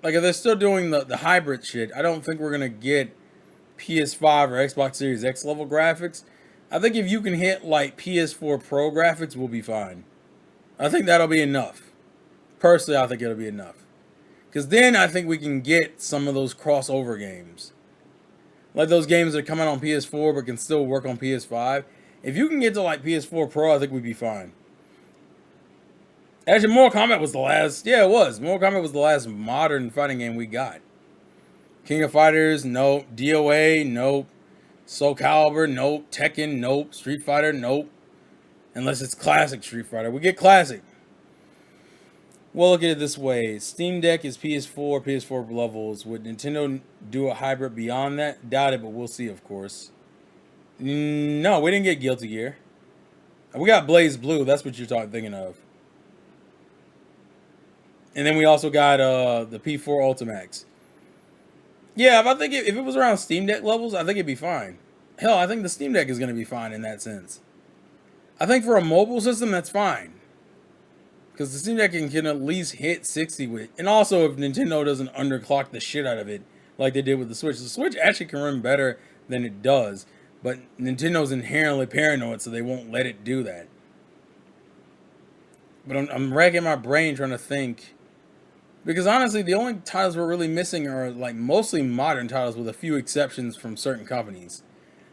like, if they're still doing the hybrid shit. I don't think we're gonna get PS5 or Xbox Series X level graphics. I think if you can hit like PS4 Pro graphics, we'll be fine. I think that'll be enough. Personally, I think it'll be enough. Because then I think we can get some of those crossover games. Like those games that come out on PS4 but can still work on PS5. If you can get to like PS4 Pro, I think we'd be fine. Actually, Mortal Kombat was the last. Yeah, it was. Mortal Kombat was the last modern fighting game we got. King of Fighters, nope. DOA, nope. Soul Calibur, nope. Tekken, nope. Street Fighter, nope. Unless it's classic Street Fighter. We get classic. Well, look at it this way. Steam Deck is PS4 levels. Would Nintendo do a hybrid beyond that? Doubt it, but we'll see, of course. No, we didn't get Guilty Gear. We got Blaze Blue. That's what you're thinking of. And then we also got the P4 Ultimax. Yeah, if I think if it was around Steam Deck levels, I think it'd be fine. Hell, I think the Steam Deck is going to be fine in that sense. I think for a mobile system, that's fine. Because the Steam Deck can at least hit 60 with it. And also, if Nintendo doesn't underclock the shit out of it, like they did with the Switch. The Switch actually can run better than it does. But Nintendo's inherently paranoid, so they won't let it do that. But I'm racking my brain trying to think. Because honestly, the only titles we're really missing are like mostly modern titles with a few exceptions from certain companies.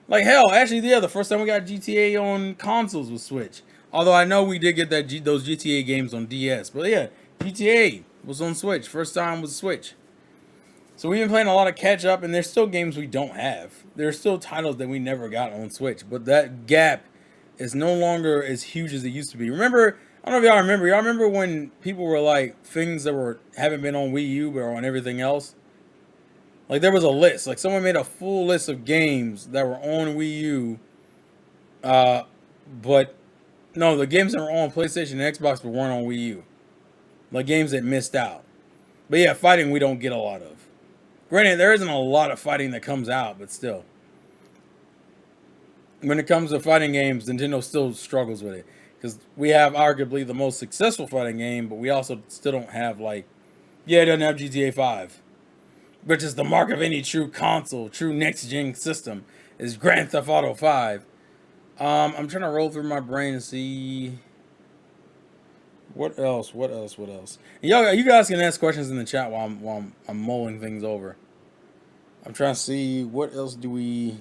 Like hell, actually, yeah, the first time we got GTA on consoles was Switch. Although I know we did get those GTA games on DS. But yeah, GTA was on Switch. First time was Switch. So we've been playing a lot of catch up, and there's still games we don't have. There's still titles that we never got on Switch. But that gap is no longer as huge as it used to be. Remember, I don't know if y'all remember. Y'all remember haven't people were like things that haven't been on Wii U but are on everything else? Like there was a list. Like someone made a full list of games that were on Wii U. But no, the games that were on PlayStation and Xbox but weren't on Wii U. Like games that missed out. But yeah, fighting we don't get a lot of. Granted, there isn't a lot of fighting that comes out, but still. When it comes to fighting games, Nintendo still struggles with it. Because we have arguably the most successful fighting game, but we also still don't have it doesn't have GTA 5. Which is the mark of any true console, true next-gen system, is Grand Theft Auto 5. I'm trying to roll through my brain and see what else. Y'all, you guys can ask questions in the chat while I'm mulling things over. I'm trying to see what else do we.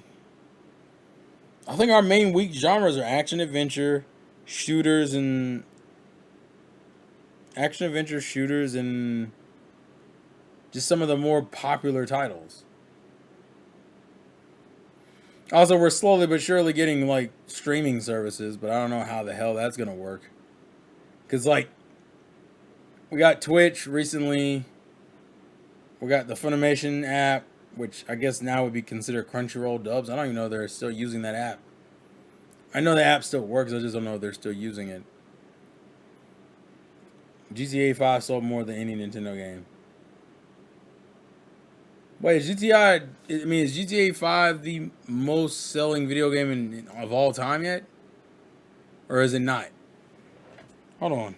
I think our main weak genres are action adventure, shooters, and just some of the more popular titles. Also, we're slowly but surely getting like streaming services, but I don't know how the hell that's gonna work. Cause like we got Twitch recently, we got the Funimation app, which I guess now would be considered Crunchyroll dubs. I don't even know if they're still using that app. I know the app still works, I just don't know if they're still using it. GTA 5 sold more than any Nintendo game. Wait, is GTA 5 the most selling video game of all time yet? Or is it not? Hold on.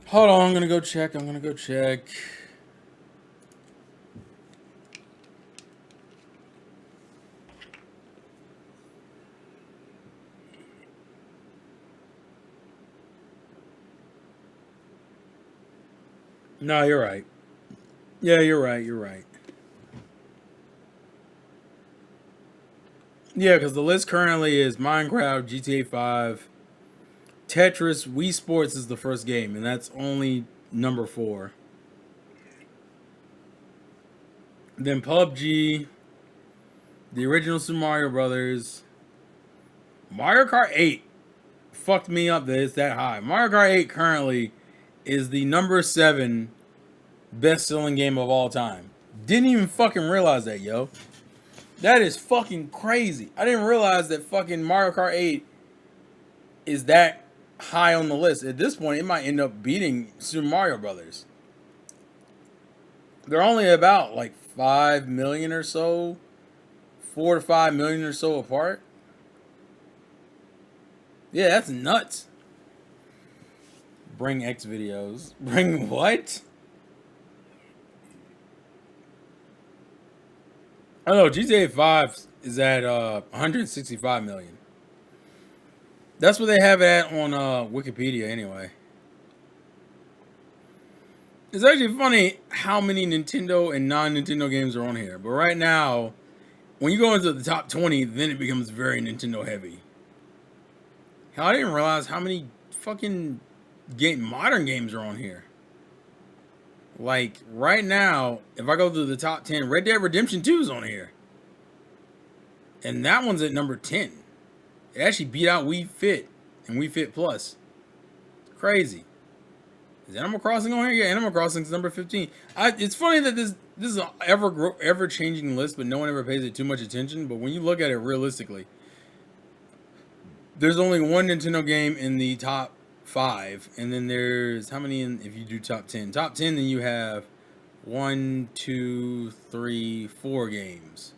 Hold on, I'm gonna go check. No, you're right. Yeah, you're right. You're right. Yeah, because the list currently is Minecraft, GTA 5, Tetris, Wii Sports is the first game, and that's only number 4. Then PUBG, the original Super Mario Brothers, Mario Kart 8 fucked me up that it's that high. Mario Kart 8 currently is the number 7 best selling game of all time. Didn't even fucking realize that, yo. That is fucking crazy. I didn't realize that fucking Mario Kart 8 is that high on the list. At this point, it might end up beating Super Mario Brothers. They're only about like 5 million or so, 4 to 5 million or so apart. Yeah, that's nuts. Bring X videos. Bring what? I don't know. GTA 5 is at 165 million. That's what they have it at on Wikipedia anyway. It's actually funny how many Nintendo and non-Nintendo games are on here. But right now, when you go into the top 20, then it becomes very Nintendo heavy. Hell, I didn't realize how many fucking modern games are on here. Like, right now, if I go through the top 10, Red Dead Redemption 2 is on here. And that one's at number 10. It actually beat out Wii Fit and Wii Fit Plus. It's crazy. Is Animal Crossing on here? Yeah, Animal Crossing's number 15. It's funny that this is an ever changing list, but no one ever pays it too much attention. But when you look at it realistically, there's only one Nintendo game in the top 5, and then there's how many if you do top 10? Top 10, then you have 1, 2, 3, 4 games.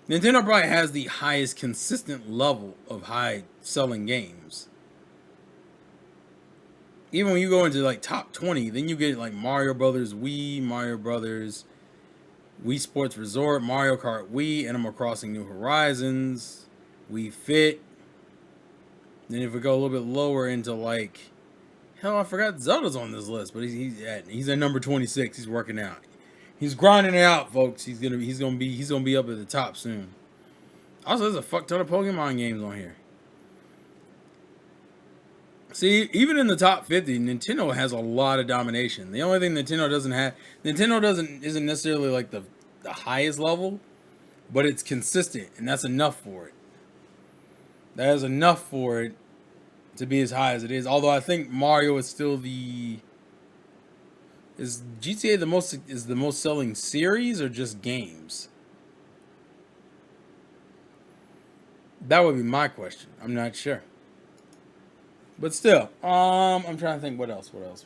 Nintendo probably has the highest consistent level of high selling games. Even when you go into like top 20, then you get like Mario Brothers Wii, Mario Brothers Wii Sports Resort, Mario Kart Wii, Animal Crossing New Horizons, Wii Fit. Then if we go a little bit lower into like, hell, I forgot Zelda's on this list, but he's at number 26. He's working out. He's grinding it out, folks. He's gonna be up at the top soon. Also, there's a fuck ton of Pokemon games on here. See, even in the top 50, Nintendo has a lot of domination. The only thing Nintendo isn't necessarily like the highest level, but it's consistent, and that's enough for it. That is enough for it to be as high as it is. Although I think Mario is still is GTA the most selling series or just games? That would be my question. I'm not sure. But still, I'm trying to think what else. Do you want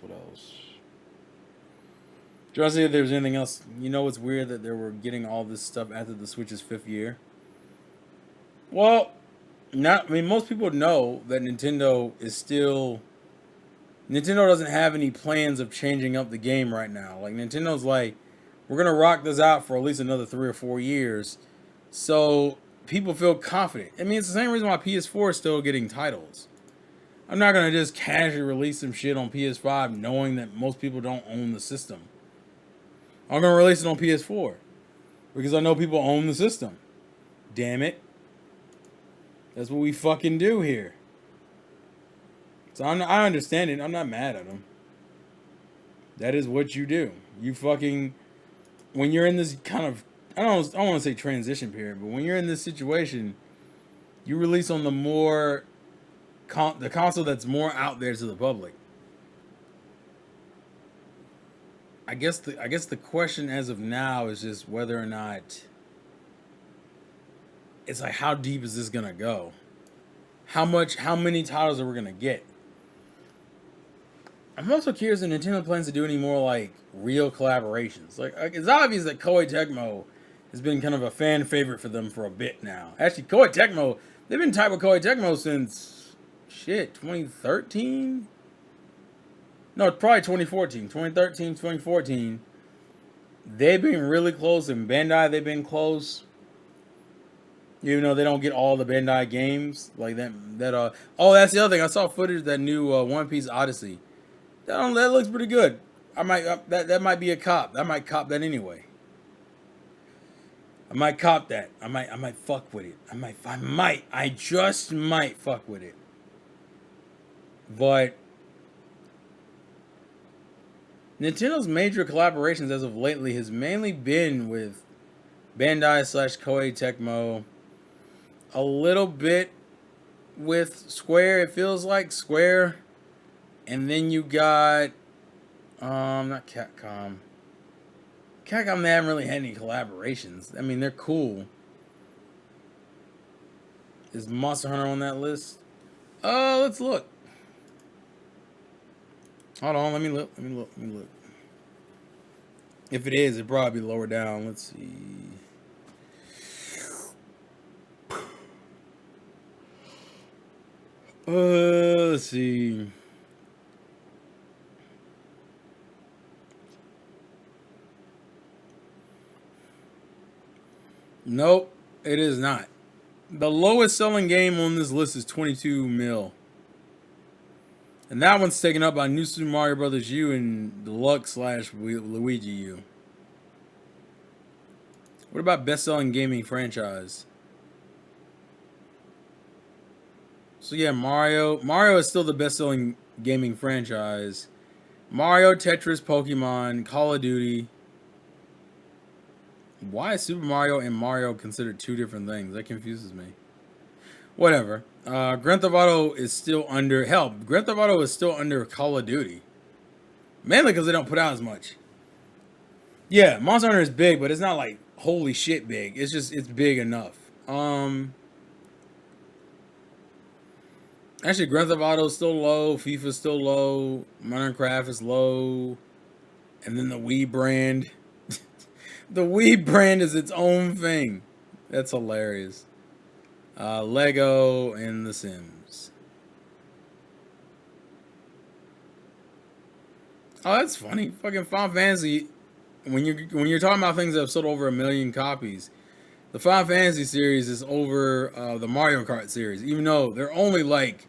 to see if there's anything else? You know, it's weird that they were getting all this stuff after the Switch's 5th year. Well, most people know that Nintendo doesn't have any plans of changing up the game right now. Like, Nintendo's like, we're going to rock this out for at least another 3 or 4 years. So people feel confident. I mean, it's the same reason why PS4 is still getting titles. I'm not going to just casually release some shit on PS5 knowing that most people don't own the system. I'm going to release it on PS4 because I know people own the system. Damn it. That's what we fucking do here. So I understand it. I'm not mad at them. That is what you do. You fucking, when you're in this kind of, I don't want to say transition period, but when you're in this situation, you release on the console that's more out there to the public. I guess the question as of now is just whether or not it's like, how deep is this gonna go? How many titles are we gonna get? I'm also curious if Nintendo plans to do any more like real collaborations. Like it's obvious that Koei Tecmo has been kind of a fan favorite for them for a bit now. Actually, Koei Tecmo, they've been tight with Koei Tecmo since 2013? No, probably 2014. 2013, 2014. They've been really close. And Bandai, they've been close. Even though they don't get all the Bandai games. Like that oh, that's the other thing. I saw footage of that new One Piece Odyssey. That looks pretty good. I might that might be a cop. I might cop that anyway. I might cop that. I might fuck with it. I just might fuck with it. But Nintendo's major collaborations as of lately has mainly been with Bandai / Koei Tecmo. A little bit with Square. It feels like Square. And then you got not Capcom. Capcom, they haven't really had any collaborations. I mean, they're cool. Is Monster Hunter on that list? Let's look. Hold on, let me look. If it is, it'd probably be lower down. Let's see. Let's see. Nope, it is not. The lowest selling game on this list is 22 mil. And that one's taken up by New Super Mario Bros. U and Deluxe / Luigi U. What about best-selling gaming franchise? So yeah, Mario. Mario is still the best-selling gaming franchise. Mario, Tetris, Pokemon, Call of Duty. Why is Super Mario and Mario considered two different things? That confuses me. Whatever. Grand Theft Auto is still under... Hell, Grand Theft Auto is still under Call of Duty. Mainly because they don't put out as much. Yeah, Monster Hunter is big, but it's not like holy shit big. It's just, it's big enough. Actually, Grand Theft Auto is still low. FIFA is still low. Minecraft is low. And then the Wii brand. The Wii brand is its own thing. That's hilarious. Lego and The Sims. Oh, that's funny. Fucking Final Fantasy. When you're talking about things that have sold over 1 million copies, the Final Fantasy series is over the Mario Kart series, even though they're only like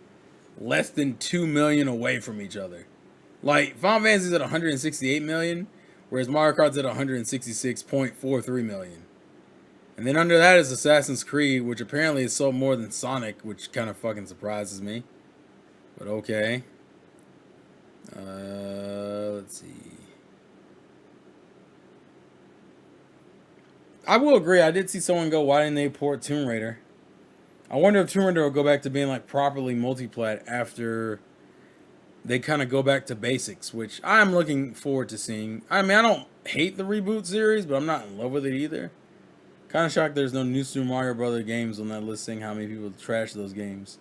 less than 2 million away from each other. Like Final Fantasy's at 168 million, whereas Mario Kart's at 166.43 million. And then under that is Assassin's Creed, which apparently is sold more than Sonic, which kind of fucking surprises me. But okay. Let's see. I will agree. I did see someone go, why didn't they port Tomb Raider? I wonder if Tomb Raider will go back to being like properly multiplat after they kind of go back to basics, which I'm looking forward to seeing. I mean, I don't hate the reboot series, but I'm not in love with it either. Kind of shocked there's no new Super Mario Brothers games on that list, seeing how many people trash those games.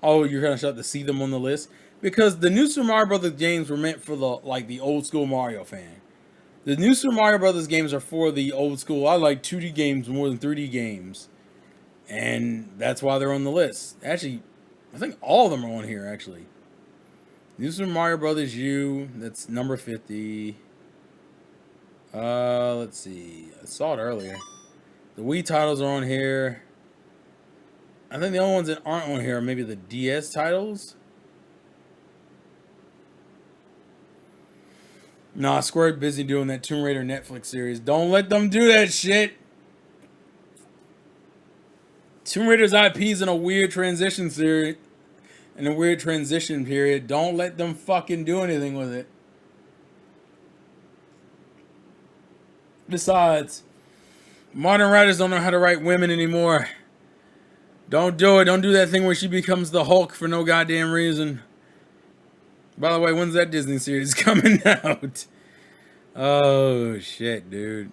Oh, you're kind of shocked to see them on the list? Because the new Super Mario Brothers games were meant for the old school Mario fan. The new Super Mario Brothers games are for the old school. I like 2D games more than 3D games. And that's why they're on the list. Actually, I think all of them are on here, actually. New Super Mario Bros. U, that's number 50. Let's see. I saw it earlier. The Wii titles are on here. I think the only ones that aren't on here are maybe the DS titles. Nah, Square busy doing that Tomb Raider Netflix series. Don't let them do that shit. Tomb Raider's IP's in a weird transition series. In a weird transition period. Don't let them fucking do anything with it. Besides, modern writers don't know how to write women anymore. Don't do it. Don't do that thing where she becomes the Hulk for no goddamn reason. By the way, when's that Disney series coming out? Oh, shit, dude.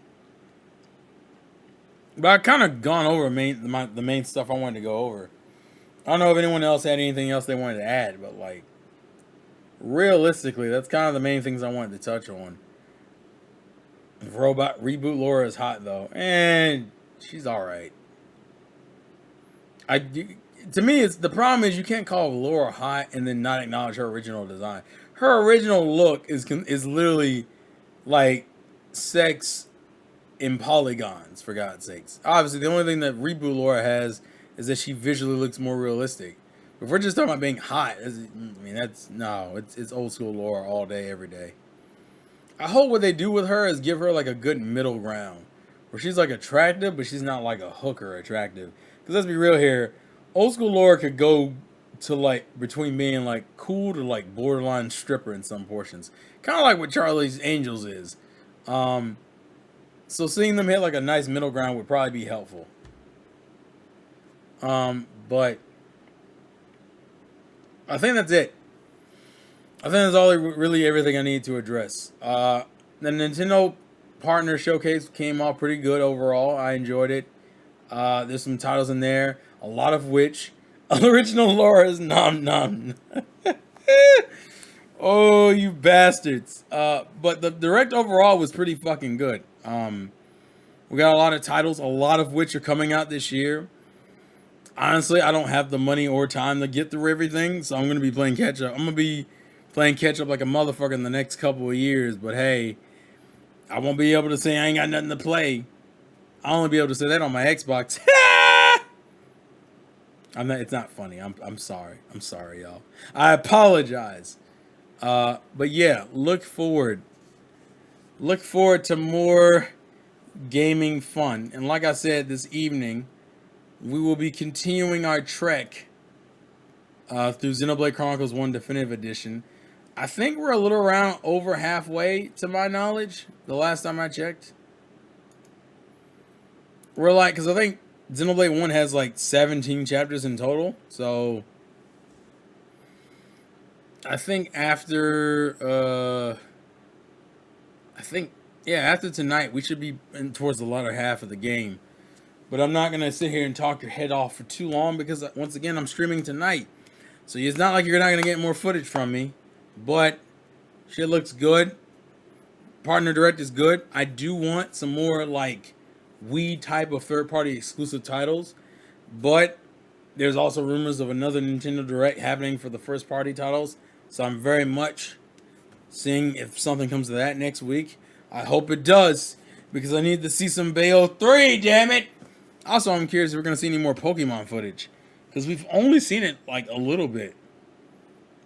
But I kind of gone over the main stuff I wanted to go over. I don't know if anyone else had anything else they wanted to add, but like, realistically, that's kind of the main things I wanted to touch on. Robot reboot Laura is hot though, and she's all right. To me, it's the problem is you can't call Laura hot and then not acknowledge her original design. Her original look is literally like sex in polygons, for God's sakes. Obviously, the only thing that reboot Laura has is that she visually looks more realistic. If we're just talking about being hot, I mean, it's old school Laura all day, every day. I hope what they do with her is give her like a good middle ground where she's like attractive, but she's not like a hooker attractive. Because let's be real here, old school Laura could go to like between being like cool to like borderline stripper in some portions, kind of like what Charlie's Angels is. So seeing them hit like a nice middle ground would probably be helpful. But I think that's it. I think that's all really everything I need to address. The Nintendo Partner Showcase came off pretty good overall. I enjoyed it. There's some titles in there, a lot of which original Laura's nom nom. Oh, you bastards! But the direct overall was pretty fucking good. We got a lot of titles, a lot of which are coming out this year. Honestly, I don't have the money or time to get through everything, so I'm gonna be playing catch up. I'm gonna be playing catch up like a motherfucker in the next couple of years. But hey, I won't be able to say I ain't got nothing to play. I'll only be able to say that on my Xbox. I'm not. It's not funny. I'm sorry. I'm sorry, y'all. I apologize. But yeah, look forward. Look forward to more gaming fun. And like I said this evening, we will be continuing our trek through Xenoblade Chronicles 1 Definitive Edition. I think we're a little around over halfway, to my knowledge, the last time I checked. We're like, because I think Xenoblade 1 has like 17 chapters in total. So I think after, after tonight, we should be towards the latter half of the game. But I'm not going to sit here and talk your head off for too long because, once again, I'm streaming tonight. So it's not like you're not going to get more footage from me. But shit looks good. Partner Direct is good. I do want some more, like, Wii type of third-party exclusive titles. But there's also rumors of another Nintendo Direct happening for the first-party titles. So I'm very much seeing if something comes to that next week. I hope it does, because I need to see some Bayo 3, damn it! Also, I'm curious if we're going to see any more Pokemon footage, because we've only seen it, like, a little bit.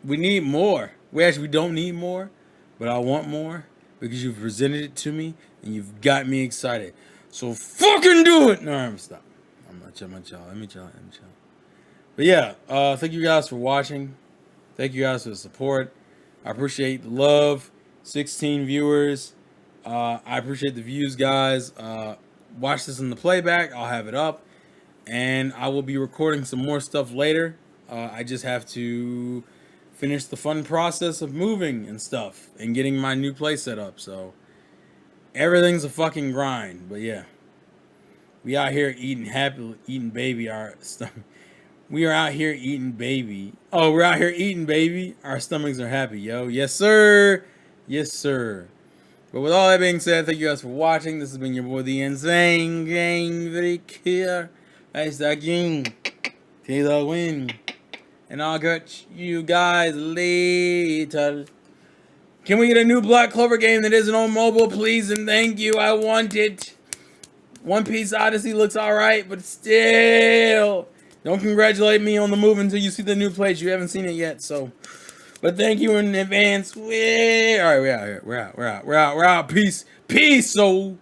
We need more. We don't need more, but I want more, because you've presented it to me, and you've got me excited. So fucking do it! No, I'm gonna stop. I'm gonna chill. Let me chill. But yeah, thank you guys for watching. Thank you guys for the support. I appreciate the love. 16 viewers. I appreciate the views, guys. Watch this in the playback. I'll have it up. And I will be recording some more stuff later. I just have to finish the fun process of moving and stuff and getting my new place set up. So everything's a fucking grind. But yeah, we out here eating baby. We are out here eating baby. Oh, we're out here eating baby. Our stomachs are happy, yo. Yes, sir. Yes, sir. But with all that being said, thank you guys for watching. This has been your boy, the Insane Gang. Very clear. Nice again. Taylor win. And I'll catch you guys later. Can we get a new Black Clover game that isn't on mobile, please? And thank you. I want it. One Piece Odyssey looks alright, but still. Don't congratulate me on the move until you see the new place. You haven't seen it yet, so. But thank you in advance. Alright, we're out here. We're out. Peace. So.